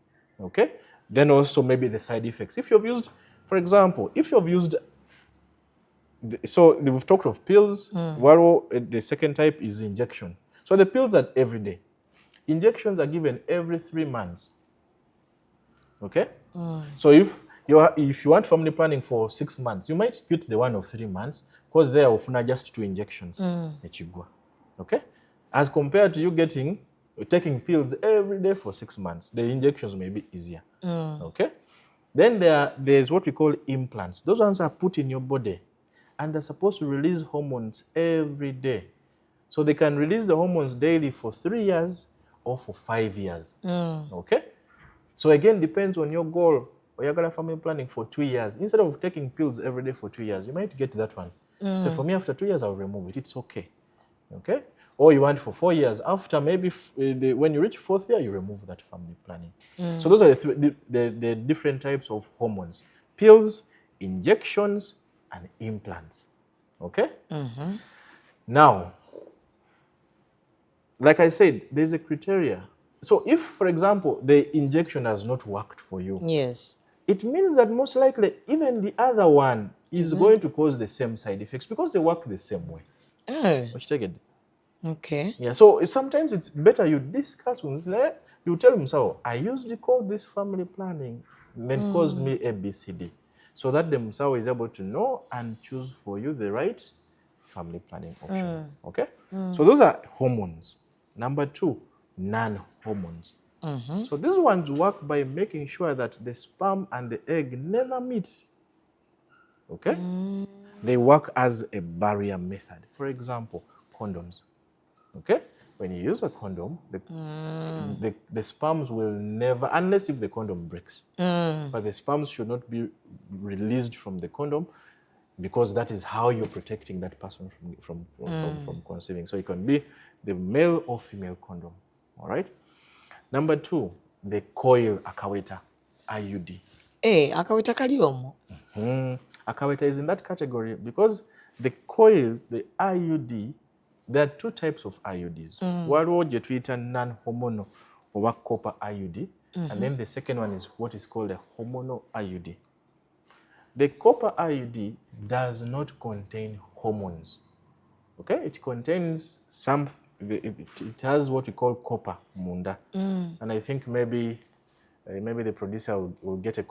okay? Then also maybe the side effects. If you've used, for example, if you've used, so we've talked of pills. The second type is injection. So the pills are every day. Injections are given every 3 months. Okay? So if if you want family planning for 6 months, you might get the one of 3 months because they are often just 2 injections. Okay? As compared to you taking pills every day for 6 months, the injections may be easier. Okay? Then there's what we call implants. Those ones are put in your body and they're supposed to release hormones every day. So they can release the hormones daily for 3 years or for 5 years. Okay? So again, depends on your goal. Or you're gonna family planning for 2 years. Instead of taking pills every day for 2 years, you might get that one. So for me, after 2 years, I'll remove it. It's okay. Okay? Or you want for 4 years. After maybe when you reach 4th year, you remove that family planning. So those are the different types of hormones: pills, injections, and implants. Okay? Now, like I said, there's a criteria. So if, for example, the injection has not worked for you, Yes. it means that most likely even the other one is going to cause the same side effects because they work the same way. Which take it. Okay. Yeah, so sometimes it's better you discuss with them. You tell them, so I used to call this family planning, then it caused me ABCD. So that themselves is able to know and choose for you the right family planning option. Okay? So those are hormones. Number 2, non-hormones. So these ones work by making sure that the sperm and the egg never meet. Okay? They work as a barrier method. For example, condoms. Okay? When you use a condom, the sperms will never, unless if the condom breaks. But the sperms should not be released from the condom because that is how you're protecting that person from conceiving. So it can be the male or female condom. All right? Number 2, the coil Akaweta IUD. Akaweta kali omwo. Akaweta is in that category because the coil, the IUD, there are 2 types of IUDs. Waliwo je tuyita non-hormonal or copper IUD, and then the second one is what is called a hormonal IUD. The copper IUD does not contain hormones. Okay, it contains it has what we call copper munda, and I think maybe the producer will get a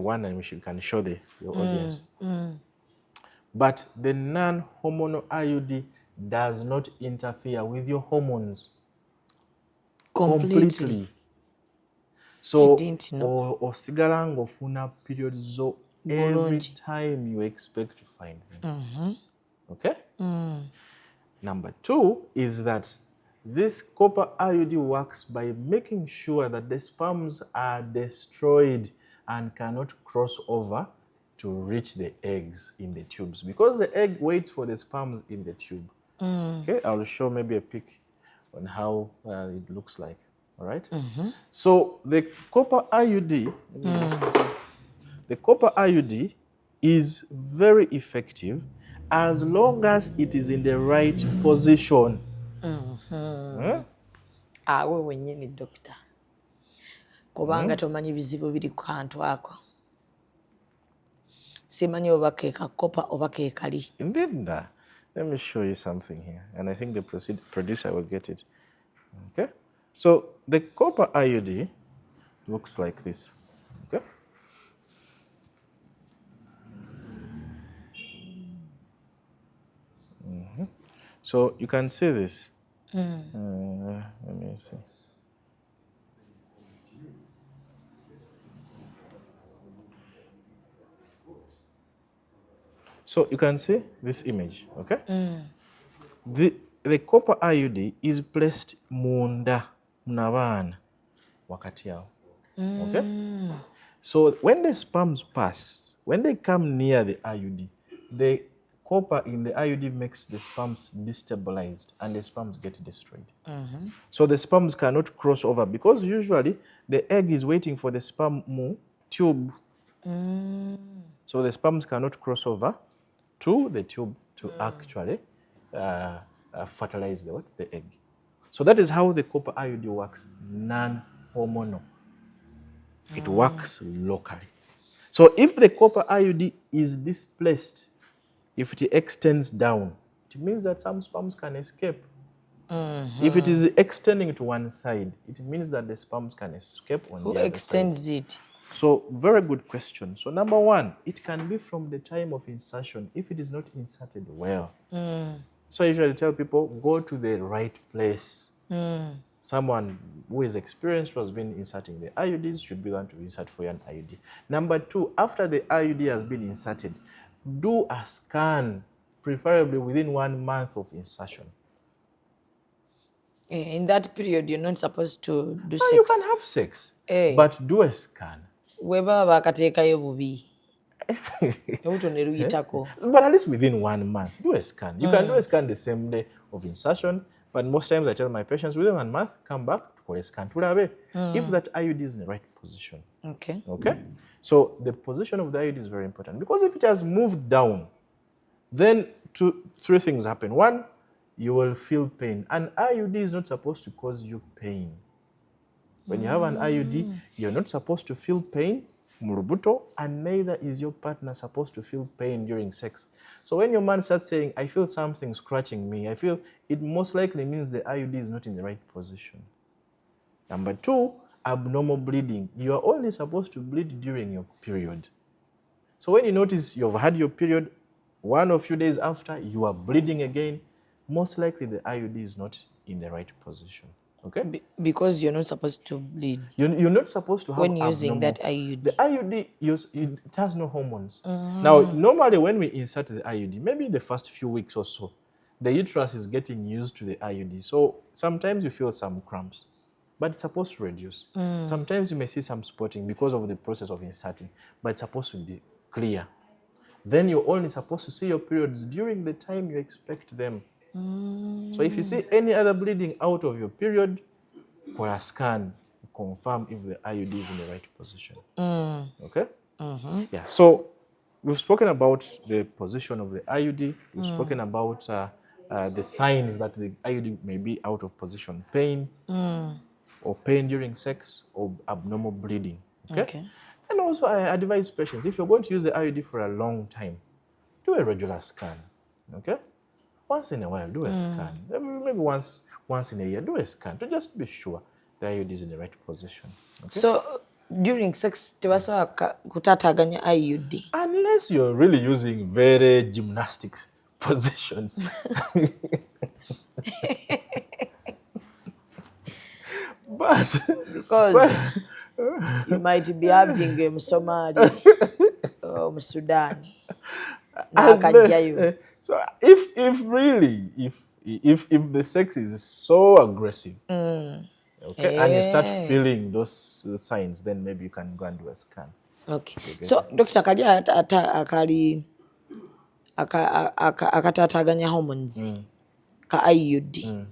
one and we can show the audience. But the non-hormonal IUD does not interfere with your hormones completely. So osigala ng'ofuna periods zo every time you expect to find them. Okay? Number 2 is that this copper IUD works by making sure that the sperms are destroyed and cannot cross over to reach the eggs in the tubes because the egg waits for the sperms in the tube. Okay, I'll show maybe a pic on how it looks like. All right. So the copper IUD, is very effective as long as it is in the right position. Awe wennyini dokita. Kubanga tomanyi bizibu biri ku kantu ako. Simanyi oba ke kakopa oba ke kali. Indeed. Let me show you something here. And I think the producer will get it. Okay? So the copper IUD looks like this. Okay? So you can see this. Let me see. So you can see this image, okay? The copper IUD is placed munda munabana wakati yao. Okay? So when the sperms pass, when they come near the IUD, the copper in the IUD makes the sperms destabilized and the sperms get destroyed. So the sperms cannot cross over because usually the egg is waiting for the sperm tube. So the sperms cannot cross over to the tube to actually fertilize the egg. So that is how the copper IUD works, non-hormonal. It works locally. So if the copper IUD is displaced, if it extends down, it means that some sperms can escape. If it is extending to one side, it means that the sperms can escape on the other side. Who extends it? So very good question. So number one, it can be from the time of insertion if it is not inserted well. So I usually tell people, go to the right place. Someone who is experienced, who has been inserting the IUDs, should be the one to insert for you an IUD. Number two, after the IUD has been inserted, do a scan, preferably within 1 month of insertion. In that period, you're not supposed to do sex. You can have sex, but do a scan. Weba bakateekayo bubi. But at least within 1 month, do a scan. You can do a scan the same day of insertion, but most times I tell my patients within 1 month, come back for a scan. If that IUD is in the right position. Okay. So the position of the IUD is very important, because if it has moved down, then three things happen. One, you will feel pain. An IUD is not supposed to cause you pain. When you have an IUD, you're not supposed to feel pain, murubuto, and neither is your partner supposed to feel pain during sex. So when your man starts saying, I feel something scratching me, I feel, it most likely means the IUD is not in the right position. Number two, abnormal bleeding. You are only supposed to bleed during your period. So when you notice you've had your period, 1 or few days after, you are bleeding again, most likely the IUD is not in the right position. Okay? Because you're not supposed to bleed. You're not supposed to have when using that IUD. The IUD, it has no hormones. Now, normally when we insert the IUD, maybe the first few weeks or so, the uterus is getting used to the IUD. So sometimes you feel some cramps, but it's supposed to reduce. Sometimes you may see some spotting because of the process of inserting, but it's supposed to be clear. Then you're only supposed to see your periods during the time you expect them. So if you see any other bleeding out of your period, for a scan, confirm if the IUD is in the right position. Okay? Yeah. So we've spoken about the position of the IUD. We've spoken about the signs that the IUD may be out of position: pain, or pain during sex, or abnormal bleeding. Okay? And also, I advise patients, if you're going to use the IUD for a long time, do a regular scan. Okay? Once in a while, do a scan. Maybe once in a year, do a scan to just be sure the IUD is in the right position. Okay? So during sex, tebasobola kutataganya IUD? Unless you're really using very gymnastics positions. Because you might be having a Somali or Sudan. So if really the sex is so aggressive, okay, and you start feeling those signs, then maybe you can go and do a scan. Okay. So Dr. Kadia akatataganya hormones ka IUD.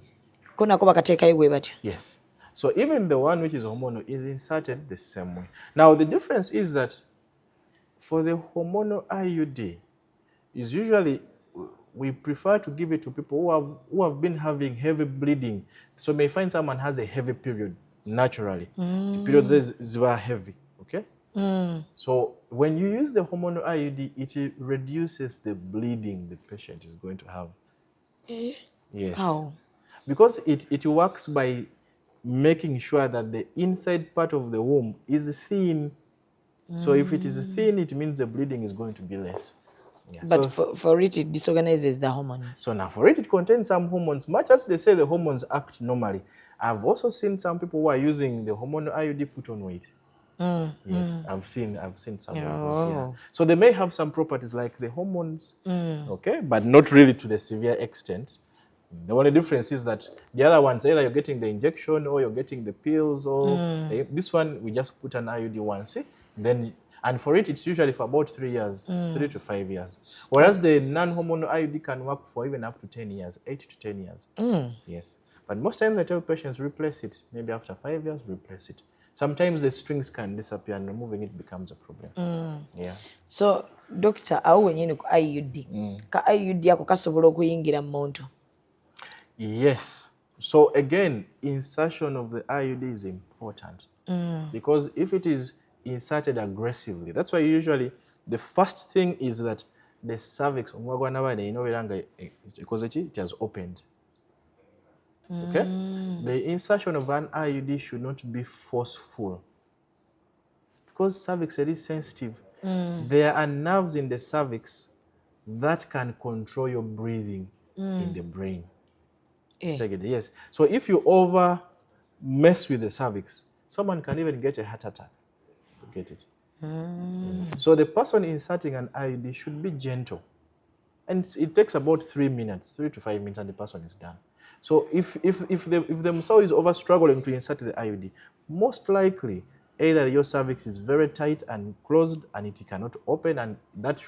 Kuna ko bakateka iwe batyo? Yes. So even the one which is hormonal is inserted the same way. Now the difference is that for the hormonal IUD, is usually we prefer to give it to people who have been having heavy bleeding. So you may find someone has a heavy period naturally. The periods is very heavy. Okay. So when you use the hormonal IUD, it reduces the bleeding the patient is going to have. Yes. How? Because it works by making sure that the inside part of the womb is thin. So if it is thin, it means the bleeding is going to be less. Yeah. But for it disorganizes the hormones. So now for it contains some hormones. Much as they say the hormones act normally, I've also seen some people who are using the hormonal IUD put on weight. Yes, I've seen some of those, yeah. So they may have some properties like the hormones, okay, but not really to the severe extent. The only difference is that the other ones, either you're getting the injection or you're getting the pills, or this one we just put an IUD once, then. And for it, it's usually for about 3 years, 3 to 5 years. Whereas the non-hormonal IUD can work for even up to 10 years, 8 to 10 years. Yes. But most times I tell patients, replace it. Maybe after 5 years, replace it. Sometimes the strings can disappear and removing it becomes a problem. Yeah. So, doctor, awo wenyini ku IUD. Ka IUD yako kasobola okuyingira mu muntu? Yes. So again, insertion of the IUD is important. Because if it is inserted aggressively, that's why usually the first thing is that the cervix, because it has opened. Okay? The insertion of an IUD should not be forceful. because cervix is sensitive. There are nerves in the cervix that can control your breathing in the brain. Check it. Yes. So if you over mess with the cervix, someone can even get a heart attack. You get it? So the person inserting an IUD should be gentle. And it takes about 3 minutes, 3 to 5 minutes, and the person is done. So if the muscle is over struggling to insert the IUD, most likely either your cervix is very tight and closed and it cannot open, and that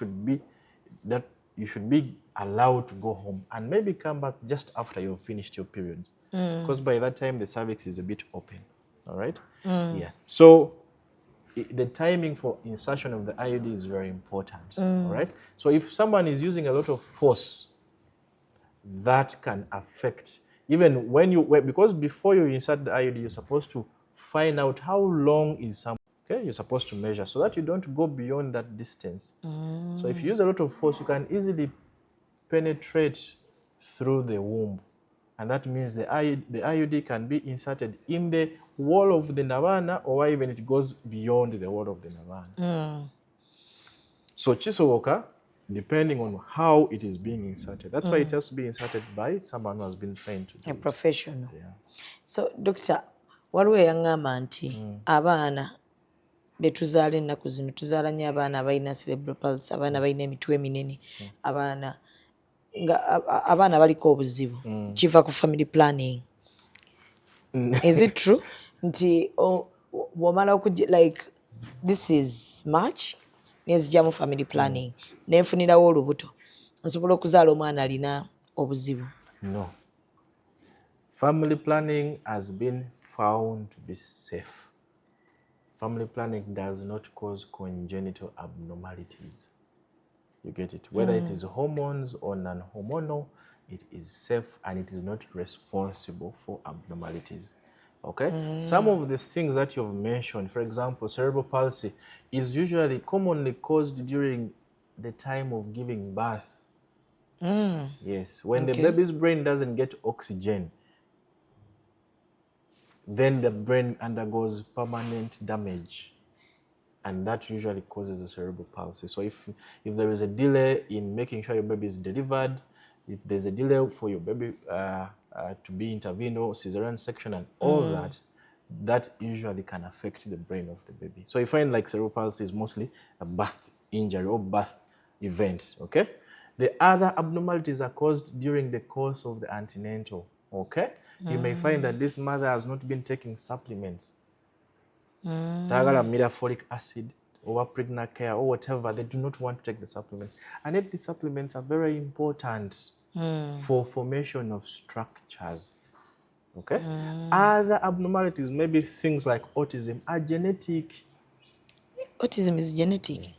you should be allowed to go home and maybe come back just after you've finished your periods, because by that time the cervix is a bit open. All right. Yeah. So the timing for insertion of the IUD is very important. All right. So if someone is using a lot of force, that can affect even when because before you insert the IUD, you're supposed to find out how long is some. Okay, you're supposed to measure so that you don't go beyond that distance. So if you use a lot of force, you can easily penetrate through the womb, and that means the IUD can be inserted in the wall of the navana, or even it goes beyond the wall of the navana. So chisowoka, depending on how it is being inserted, that's why it has to be inserted by someone who has been trained to do a professional. Yeah. So doctor, waliwo yangamba nti abaana betuzaala ennaku zino tuzaala nnyo abaana abalina cerebral palsy, abaana balina emitwe eminene, abaana baliko obuzibu kiva ku family planning. Is it true nti bw'omala like this is much nezija mu family planning nenfunirawo olubuto nsobola okuzaala omwana alina obuzibu? No. Family planning has been found to be safe. Family planning does not cause congenital abnormalities. You get it? Whether it is hormones or non-hormonal, it is safe and it is not responsible for abnormalities. Okay? Some of the things that you've mentioned, for example, cerebral palsy, is usually commonly caused during the time of giving birth. Yes. When the baby's brain doesn't get oxygen, then the brain undergoes permanent damage, and that usually causes a cerebral palsy. So if there is a delay in making sure your baby is delivered, if there's a delay for your baby to be intervened, or cesarean section and all that usually can affect the brain of the baby. So you find like cerebral palsy is mostly a birth injury or birth event. Okay. The other abnormalities are caused during the course of the antenatal. Okay. You may find that this mother has not been taking supplements. Tagala folic acid or pregnant care or whatever, they do not want to take the supplements. And yet the supplements are very important for formation of structures. Okay? Other abnormalities, maybe things like autism, are genetic. Autism is genetic?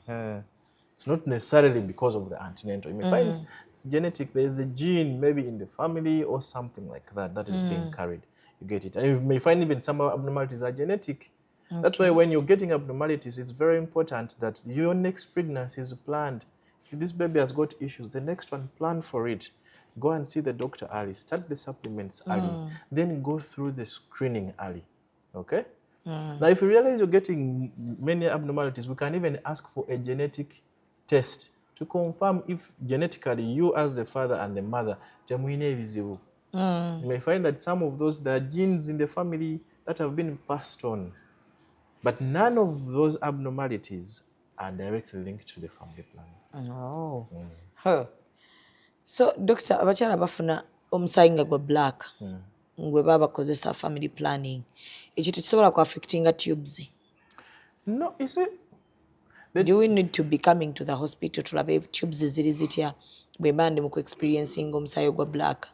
It's not necessarily because of the antenatal. You may find it's genetic. There is a gene maybe in the family or something like that is being carried. You get it. And you may find even some abnormalities are genetic. Okay. That's why when you're getting abnormalities, it's very important that your next pregnancy is planned. If this baby has got issues, the next one, plan for it. Go and see the doctor early. Start the supplements early. Then go through the screening early. Okay? Now, if you realize you're getting many abnormalities, we can even ask for a genetic test to confirm if genetically you as the father and the mother, you may find that some of those, there are genes in the family that have been passed on. But none of those abnormalities are directly linked to the family planning. Oh. So, Doctor, abakyala bafuna omusaayi nga gwa black ngwe baba kozesa family planning. Ekyo tekisobola ku affectinga tubes? No, you see, do we need to be coming to the hospital to tulabe tubes ziri zitya bwe bandi mu experiencing omusaayi gwa black?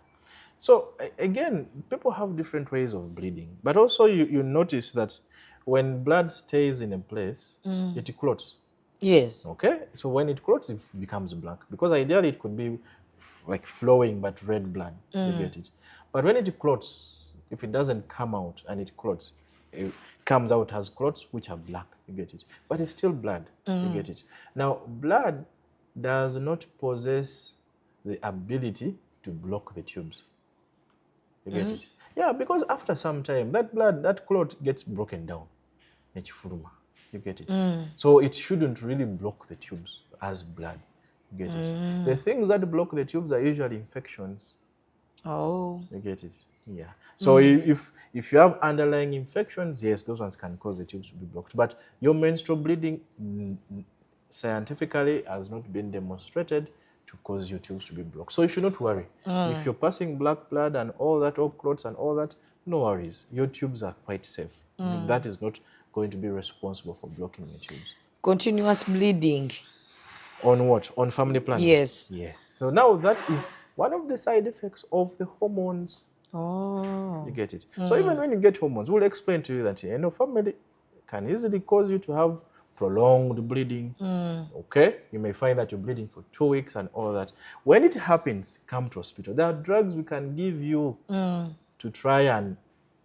So again, people have different ways of bleeding, but also you notice that when blood stays in a place, it clots. Yes. Okay, so when it clots, it becomes black, because ideally it could be like flowing but red blood. You get it. But when it clots, if it doesn't come out and it clots, it comes out as clots which are black. You get it. But it's still blood. You get it. Now, blood does not possess the ability to block the tubes. You get it? Yeah, because after some time, that blood, that clot gets broken down. You get it? So it shouldn't really block the tubes as blood. You get it? The things that block the tubes are usually infections. Oh. You get it? Yeah. So if you have underlying infections, yes, those ones can cause the tubes to be blocked. But your menstrual bleeding scientifically has not been demonstrated to cause your tubes to be blocked. So you should not worry. If you're passing black blood and all that, or clots and all that, no worries. Your tubes are quite safe. That is not going to be responsible for blocking your tubes. Continuous bleeding. On what? On family planning? Yes. Yes. So now that is one of the side effects of the hormones. Oh. You get it? So even when you get hormones, we'll explain to you that family can easily cause you to have prolonged bleeding. Okay? You may find that you're bleeding for 2 weeks and all that. When it happens, come to hospital. There are drugs we can give you to try and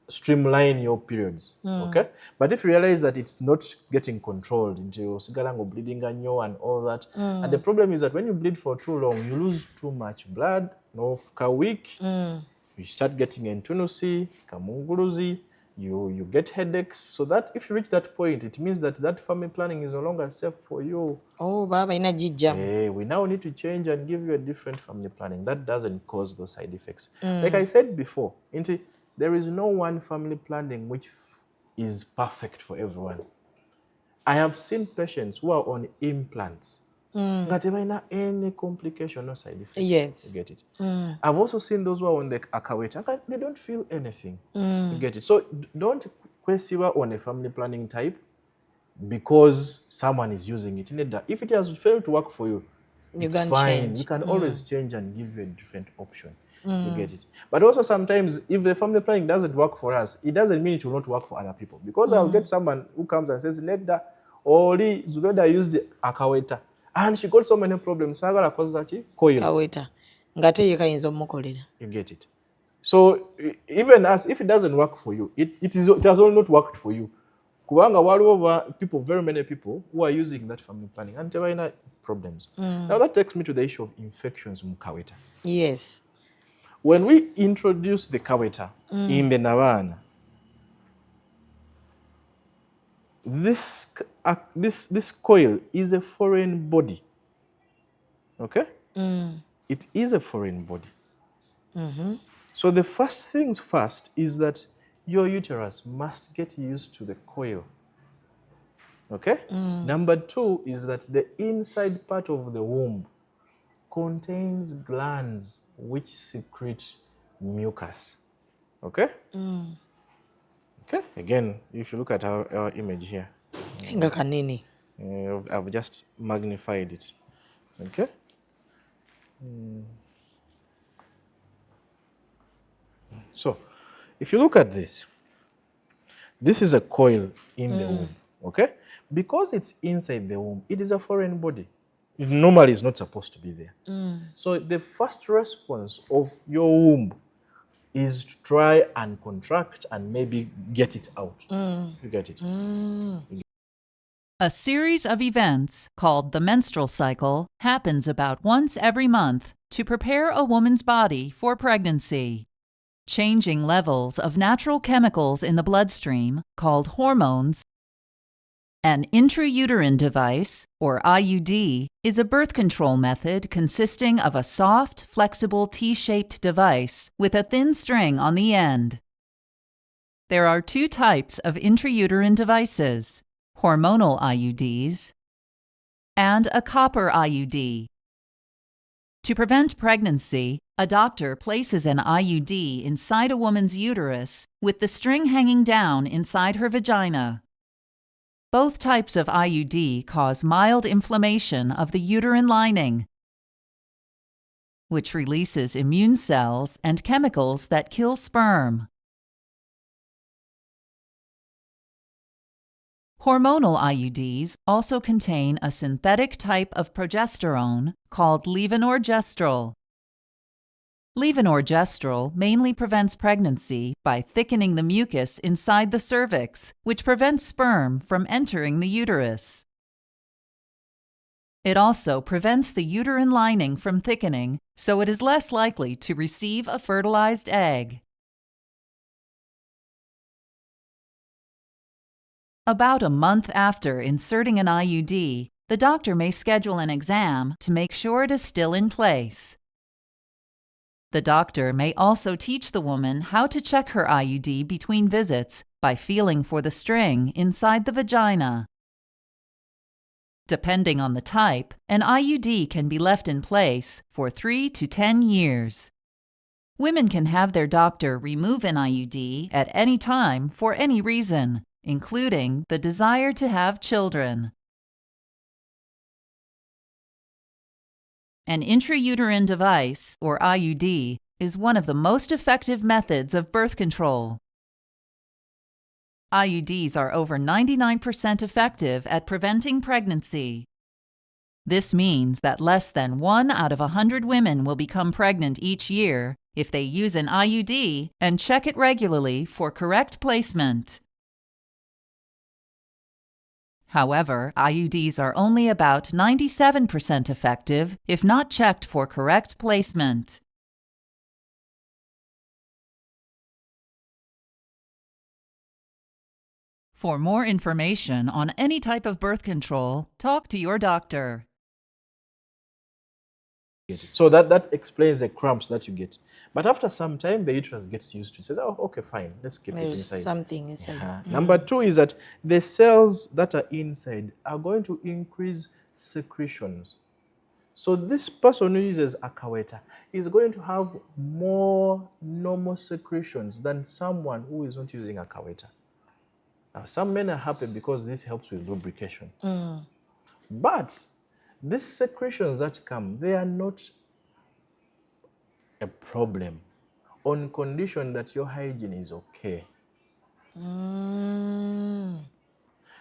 streamline your periods. Okay? But if you realize that it's not getting controlled into sigalango bleeding and all that, and the problem is that when you bleed for too long, you lose too much blood, no ka week, you start getting entunusi, kamunguluzi, you get headaches. So that if you reach that point, it means that that family planning is no longer safe for you. Oh, baba ina jija. We now need to change and give you a different family planning that doesn't cause those side effects. Like I said before, there is no one family planning which is perfect for everyone. I have seen patients who are on implants. That have any complication, no side effects. Yes. You get it? I've also seen those who are on the Akaweta. They don't feel anything. You get it? So don't question on a family planning type because someone is using it. If it has failed to work for you, you it's can fine. change. You can always change and give you a different option. You get it? But also sometimes if the family planning doesn't work for us, it doesn't mean it will not work for other people. Because I'll get someone who comes and says, Nedda, Oli, Zubedah used Akaweta. And she got so many problems. Kaweta. Ngate yekayinza omukolera. You get it? So even if it doesn't work for you, it has all not worked for you. Kubanga waliwo people, very many people who are using that family planning and tebalina problems. Now that takes me to the issue of infections in Kaweta. Yes. When we introduce the Kaweta in the Navana, this coil is a foreign body. Okay? It is a foreign body. So the first things first is that your uterus must get used to the coil. Okay? Number 2 is that the inside part of the womb contains glands which secrete mucus. Okay? Okay? Again, if you look at our image here, I've just magnified it. Okay? So, if you look at this is a coil in the womb. Okay? Because it's inside the womb, it is a foreign body. It normally is not supposed to be there. So the first response of your womb is to try and contract and maybe get it out. You get it? A series of events called the menstrual cycle happens about once every month to prepare a woman's body for pregnancy. Changing levels of natural chemicals in the bloodstream, called hormones. An intrauterine device, or IUD, is a birth control method consisting of a soft, flexible T-shaped device with a thin string on the end. There are 2 types of intrauterine devices, hormonal IUDs and a copper IUD. To prevent pregnancy, a doctor places an IUD inside a woman's uterus with the string hanging down inside her vagina. Both types of IUD cause mild inflammation of the uterine lining, which releases immune cells and chemicals that kill sperm. Hormonal IUDs also contain a synthetic type of progesterone called levonorgestrel. Levonorgestrel mainly prevents pregnancy by thickening the mucus inside the cervix, which prevents sperm from entering the uterus. It also prevents the uterine lining from thickening, so it is less likely to receive a fertilized egg. About a month after inserting an IUD, the doctor may schedule an exam to make sure it is still in place. The doctor may also teach the woman how to check her IUD between visits by feeling for the string inside the vagina. Depending on the type, an IUD can be left in place for 3 to 10 years. Women can have their doctor remove an IUD at any time for any reason, including the desire to have children. An intrauterine device, or IUD, is one of the most effective methods of birth control. IUDs are over 99% effective at preventing pregnancy. This means that less than 1 out of 100 women will become pregnant each year if they use an IUD and check it regularly for correct placement. However, IUDs are only about 97% effective if not checked for correct placement. For more information on any type of birth control, talk to your doctor. So that explains the cramps that you get. But after some time, the uterus gets used to it. Says, oh, okay, fine, let's keep it inside. There's something inside. Number 2 is that the cells that are inside are going to increase secretions. So this person who uses Akaweta is going to have more normal secretions than someone who is not using Akaweta. Now, some men are happy because this helps with lubrication. But these secretions that come, they are not a problem on condition that your hygiene is okay.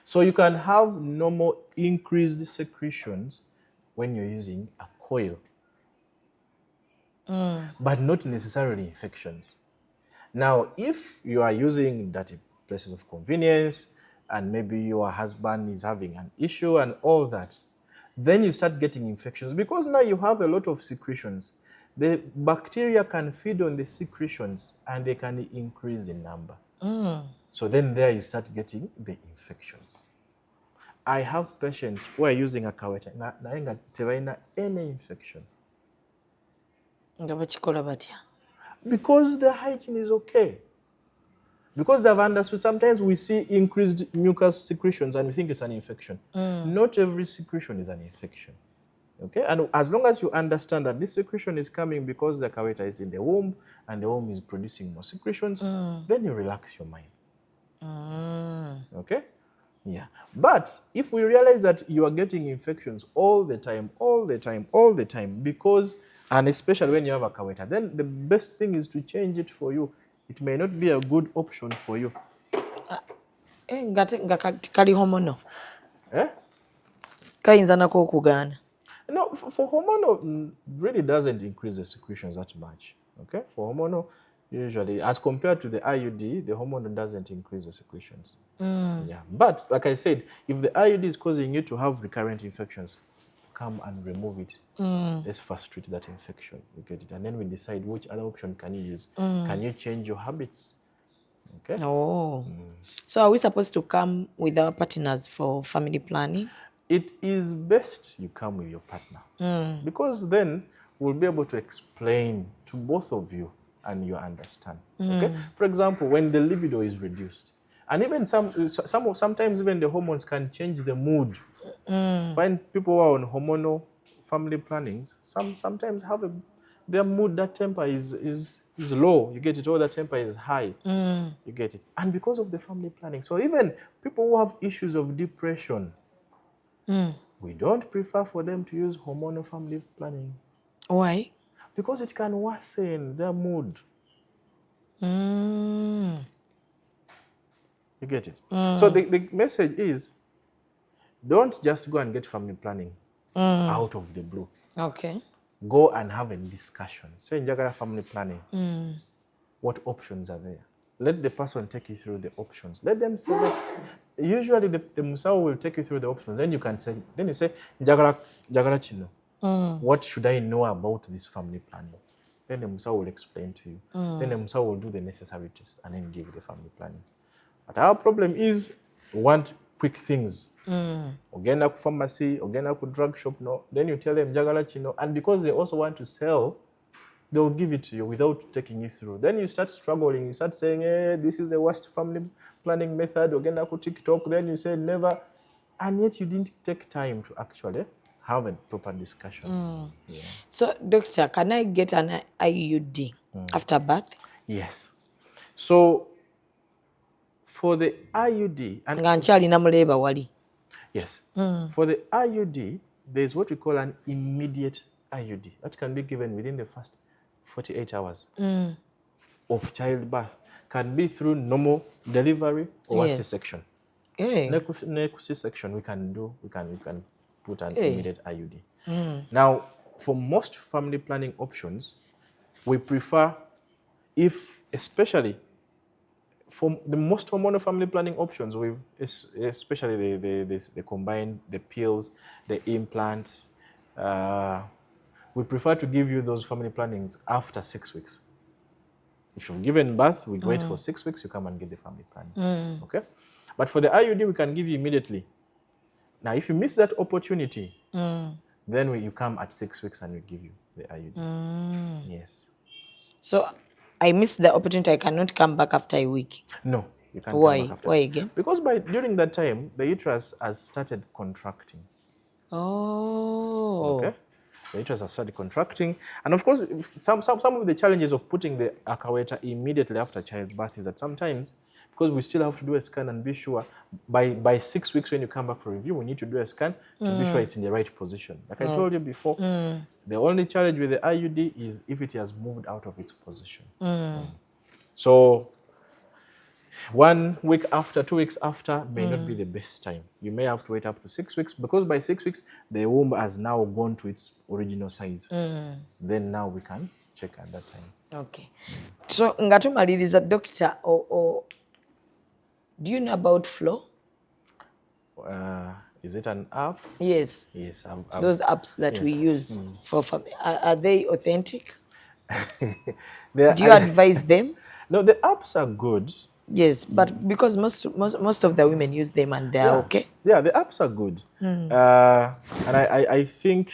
So you can have normal increased secretions when you're using a coil, but not necessarily infections. Now, if you are using that in places of convenience and maybe your husband is having an issue and all that, then you start getting infections because now you have a lot of secretions. The bacteria can feed on the secretions and they can increase in number. So then there you start getting the infections. I have patients who are using Akaweta nayenga tebalina any infection. Because the hygiene is okay. Because they've understood, sometimes we see increased mucus secretions and we think it's an infection. Not every secretion is an infection. Okay, and as long as you understand that this secretion is coming because the Akaweta is in the womb and the womb is producing more secretions, then you relax your mind. Okay? Yeah. But if we realize that you are getting infections all the time, because, and especially when you have Akaweta, then the best thing is to change it for you. It may not be a good option for you. Kali hormonal. Eh? Kayinza nako okugana. No, for hormonal, really doesn't increase the secretions that much. Okay? For hormonal, usually, as compared to the IUD, the hormonal doesn't increase the secretions. Yeah. But, like I said, if the IUD is causing you to have recurrent infections, come and remove it. Let's first treat that infection. You get it. And then we decide which other option can you use. Can you change your habits? Okay? So are we supposed to come with our partners for family planning? It is best you come with your partner. Because then we'll be able to explain to both of you and you understand. Okay? For example, when the libido is reduced, and even sometimes even the hormones can change the mood. Find people who are on hormonal family plannings, sometimes have their mood, that temper is low. You get it, or the temper is high. You get it. And because of the family planning. So even people who have issues of depression, we don't prefer for them to use hormonal family planning. Why? Because it can worsen their mood. You get it? So the message is, don't just go and get family planning out of the blue. Okay. Go and have a discussion. Say, njagala family planning. What options are there? Let the person take you through the options. Let them select. Usually the Musawo will take you through the options. Then you can say, njagala chino. What should I know about this family planning? Then the Musawo will explain to you. Then the Musawo will do the necessary tests and then give you the family planning. But our problem is want quick things. Ogenda ku pharmacy, ogenda ku drug shop, no. Then you tell them njagala kino, and because they also want to sell, they'll give it to you without taking you through. Then you start struggling. You start saying, this is the worst family planning method. Ogenda ku TikTok. Then you say never, and yet you didn't take time to actually have a proper discussion. Yeah. So, doctor, can I get an IUD after birth? Yes. So, for the IUD, yes, for the IUD, there's what we call an immediate IUD that can be given within the first 48 hours of childbirth. Can be through normal delivery or C-section. C-section we can put an immediate IUD. Now, for most family planning options, we prefer, especially for the most hormonal family planning options, especially the combined, the pills, the implants, we prefer to give you those family plannings after 6 weeks. If you've given birth, we wait for 6 weeks, you come and get the family planning. Okay? But for the IUD, we can give you immediately. Now, if you miss that opportunity, then you come at 6 weeks and we give you the IUD. Yes. So, I missed the opportunity. I cannot come back after a week. No, you can't Why? come back after. Why again? Because during that time, the uterus has started contracting. Oh. Okay. The uterus has started contracting. And of course, some of the challenges of putting the Akaweta immediately after childbirth is that sometimes, because we still have to do a scan and be sure, by 6 weeks when you come back for review, we need to do a scan to be sure it's in the right position. Like I told you before, the only challenge with the IUD is if it has moved out of its position. So 1 week after, 2 weeks after may not be the best time. You may have to wait up to 6 weeks, because by 6 weeks, the womb has now gone to its original size. Then now we can check at that time. Okay. So, ngatumaliriza doctor, do you know about Flow? Is it an app? Yes. Yes. Those apps that we use for family, are they authentic? Do you advise them? No, the apps are good. Yes, but because most of the women use them and they're okay. Yeah, the apps are good. And I think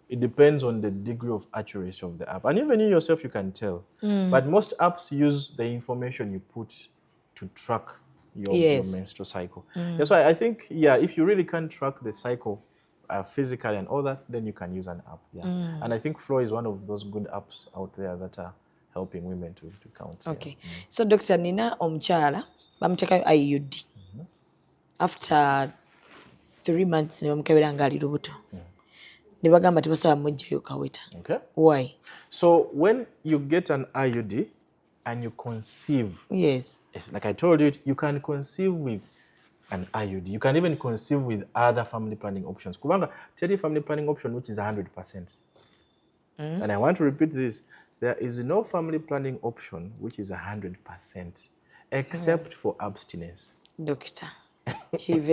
it depends on the degree of accuracy of the app. And even you yourself, you can tell. But most apps use the information you put to track your menstrual cycle. That's why I think, if you really can't track the cycle physically and all that, then you can use an app. And I think Flow is one of those good apps out there that are helping women to count. Okay. So, Dr. Nina Omchala, bamutekayo IUD. After 3 months, nebamukebera nga ali lubuto. Nebagamba tebasaba mujjayo Kaweta. Okay. Why? So, when you get an IUD and you conceive, yes, like I told you, you can conceive with an IUD. You can even conceive with other family planning options. Kubanga, tell family planning option which is 100%. And I want to repeat this. There is no family planning option which is 100% except for abstinence. Doctor, it is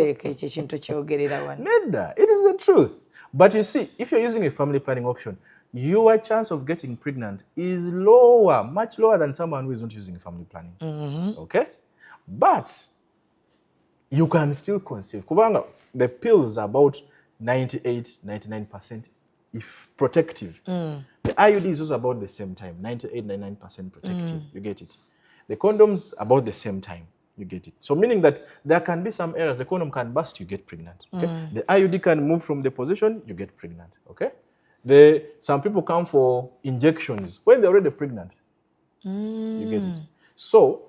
the truth. But you see, if you're using a family planning option, your chance of getting pregnant is lower, much lower than someone who is not using family planning. Okay? But you can still conceive. Kubanga, the pills are about 98, 99% if protective. The IUD is also about the same time, 98, 99% protective. You get it. The condoms about the same time. You get it. So meaning that there can be some errors. The condom can burst, you get pregnant. Okay? The IUD can move from the position, you get pregnant. Okay? Some people come for injections when they're already pregnant. You get it. So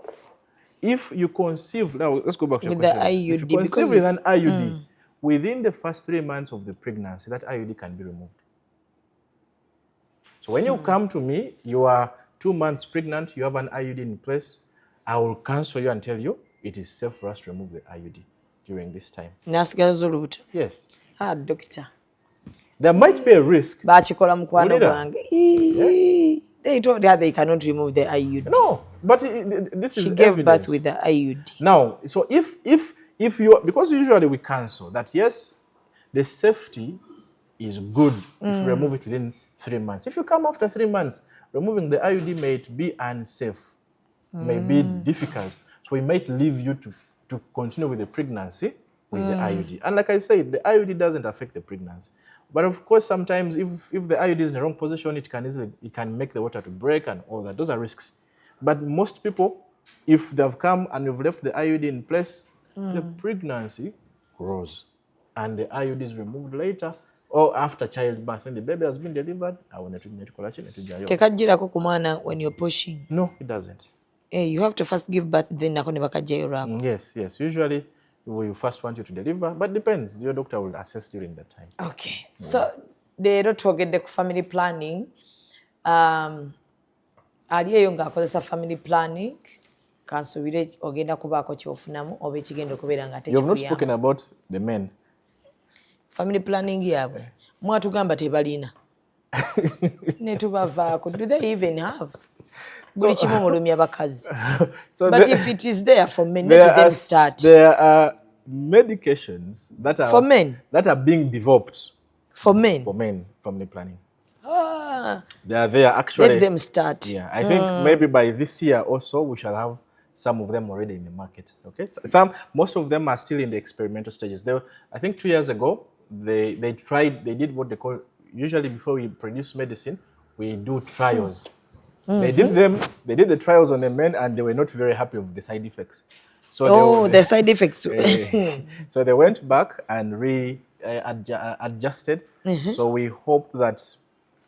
if you conceive, now let's go back to your question. IUD, if you conceive with an IUD, within the first 3 months of the pregnancy, that IUD can be removed. So when you come to me, you are 2 months pregnant, you have an IUD in place, I will counsel you and tell you it is safe for us to remove the IUD during this time. Yes. Doctor. There might be a risk. They told her they cannot remove the IUD. No, but this is She gave evidence. birth with the IUD. Now, so if you, because usually we counsel that yes, the safety is good if you remove it within 3 months. If you come after 3 months, removing the IUD may be unsafe, may be difficult. So we might leave you to to continue with the pregnancy with the IUD. And like I said, the IUD doesn't affect the pregnancy. But of course, sometimes if the IUD is in the wrong position, it can make the water to break and all that. Those are risks. But most people, if they've come and you've left the IUD in place, the pregnancy grows. And the IUD is removed later or after childbirth. When the baby has been delivered, tekajjirako ku mwana when you're pushing. No, it doesn't. You have to first give birth, then nako ne bakajjayo lwako. Yes. Usually, we first want you to deliver, but depends. Your doctor will assess during that time. Okay. So, leero twogedde ku family planning. Ali eyo ng'akozesa family planning. Kansuubire ogenda kubaako kyofunamu oba ekigenda okubeera nga tekikuyamba. You have not spoken about the men. Family planning yaabwe mwatugamba tebalina. Ne tubavaako. Do they even have? Buli kimu mulumya bakazi. But if it is there for men, let them start. There are medications that are for men that are being developed for men. For men, family planning. They are there actually. Let them start. Yeah, I think maybe by this year also we shall have some of them already in the market. Okay, most of them are still in the experimental stages. I think 2 years ago they did what they call, usually before we produce medicine we do trials. They did the trials on the men and they were not very happy with the side effects. So the side effects. So they went back and adjusted. So we hope that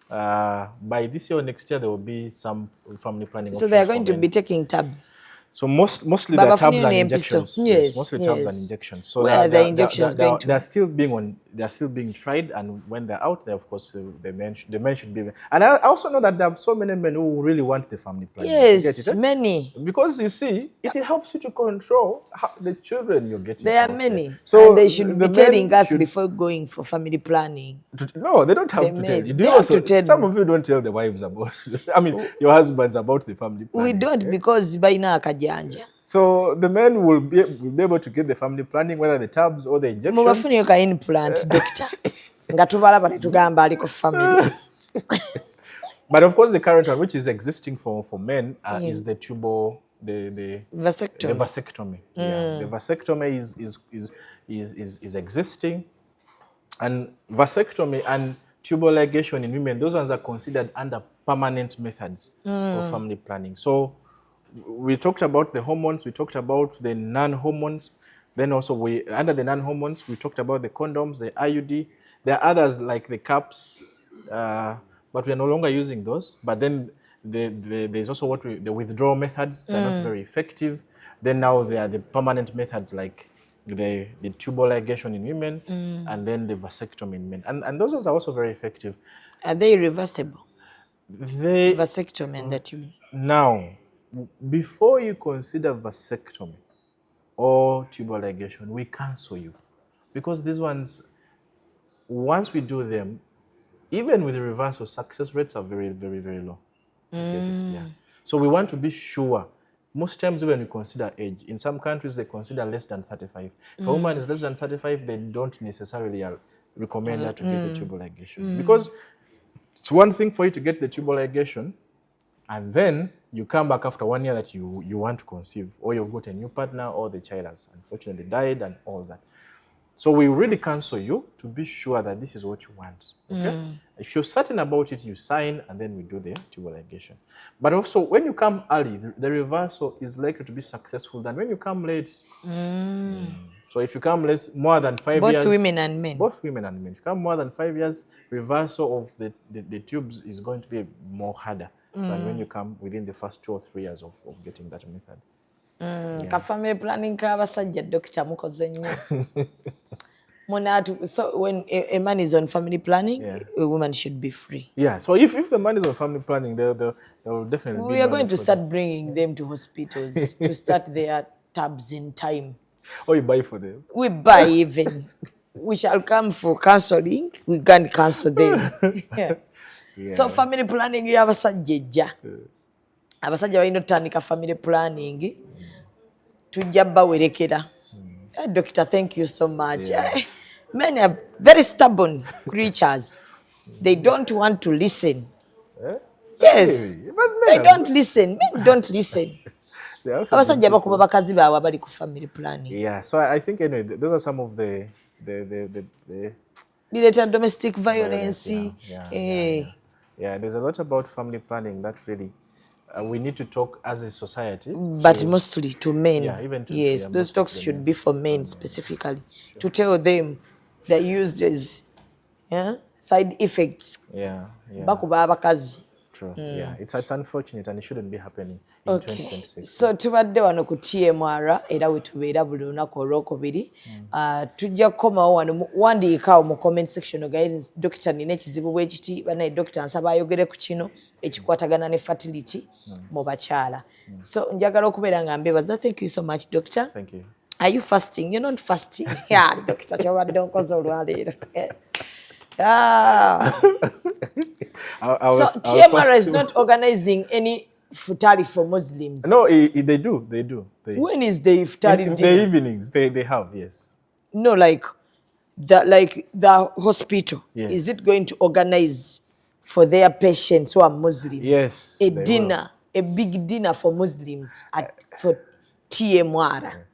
by this year or next year there will be some family planning. So they are going to be taking tabs. So mostly the tabs and injections. Yes, mostly tabs and injections. So where are the injections going to? They are still being tried, and when they're out there, of course, the men should be. And I also know that there are so many men who really want the family planning. Yes, many. Because you see, it helps you to control the children you're getting. There are many. So and they should be telling us before going for family planning. No, they don't have to tell you. They have to tell some of you don't tell the wives about. I mean, your husbands about the family planning. We don't because by now. So the men will be able to get the family planning, whether the tabs or the injections. Mubafunye ka implant, doctor. Nga tubalaba ne tugamba ali ku family. But of course, the current one, which is existing for men, is the tubal, the vasectomy. The vasectomy. Yeah, the vasectomy is existing, and vasectomy and tubal ligation in women, those ones are considered under permanent methods of family planning. So we talked about the hormones, we talked about the non-hormones, then also under the non-hormones, we talked about the condoms, the IUD. There are others like the cups, but we are no longer using those. But then there's also the withdrawal methods, they're not very effective. Then now there are the permanent methods like the tubal ligation in women and then the vasectomy in men. And those ones are also very effective. Are they reversible? Vasectomy and that you mean? Now, before you consider vasectomy or tubal ligation, we cancel you. Because these ones, once we do them, even with the reversal, success rates are very, very, very low. Yeah. So we want to be sure. Most times when we consider age, in some countries they consider less than 35. If a woman is less than 35, they don't necessarily recommend her to get the tubal ligation. Because it's one thing for you to get the tubal ligation, and then you come back after 1 year that you want to conceive, or you've got a new partner, or the child has unfortunately died and all that. So we really counsel you to be sure that this is what you want. Okay? If you're certain about it, you sign, and then we do the tubal ligation. But also, when you come early, the reversal is likely to be successful than when you come late. So if you come less, more than 5 years... Both women and men. Both women and men. If you come more than 5 years, reversal of the tubes is going to be more harder than when you come within the first 2 or 3 years of getting that method. Ka family planning k'abasajja doctor mukoze nnyo. So when a man is on family planning, a woman should be free. Yeah, so if the man is on family planning, they will definitely We are going to start bringing them to hospitals to start their tabs in time. Or you buy for them? We buy even. We shall come for counseling. We can cancel them. So family planning y'abasajja ejja. Abasajja balina otandika family planning. Tujja bawerekera. Doctor, thank you so much. Men are very stubborn creatures. They don't want to listen. Yes. They don't listen. Men don't listen. abasajja bakuba bakazi baabwe abali ku family planning. Yeah, so I think anyway, those are some of the related domestic violence. Yeah, there's a lot about family planning that really we need to talk as a society. But mostly to men. Yeah, even to, yes, those talks should be for men specifically, to tell them the uses, side effects. Bakuba abakazi. True. Yeah, it's unfortunate and it shouldn't be happening in 2026. So tubadde wano ku TMR era we tubeera buli lunaku olwokubiri. Tujja kukomawo wano wandiikawo mu comment section guys, Dr. nina ekizibu bwe kiti banaye Dr. nsaba ayogere ku kino ekikwatagana ne fertility mu bakyala. So njagala okubeera nga mbebaza. Thank you so much, Doctor. Thank you. Are you fasting? You're not fasting. Yeah, Doctor, kyobadde onkoze olwaleero. So TMR is not organizing any futari for Muslims. No, they do. When is the iftari in dinner? the evenings, they have, yes. No, like the hospital. Yes. Is it going to organize for their patients who are Muslims? Yes. A dinner, a big dinner for Muslims for TMR.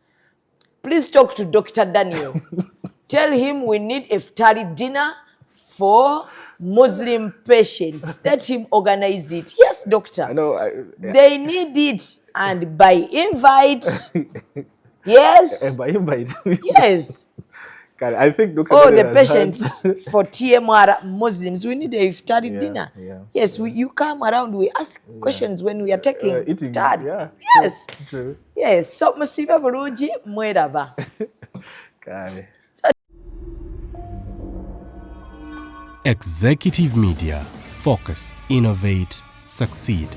Please talk to Dr. Daniel. Tell him we need a iftari dinner for Muslim patients. Let him organize it. Yes, doctor. I know. They need it, and by invite. Yes. By invite. Yes. God, I think Dr. Oh, the patients for TMR Muslims, we need a iftari dinner. Yeah. Yes, you come around, we ask questions when we are taking iftari. Yeah. Yes. True. Yes. So musibe bulungi mweraba. God. Executive Media. Focus, innovate, succeed.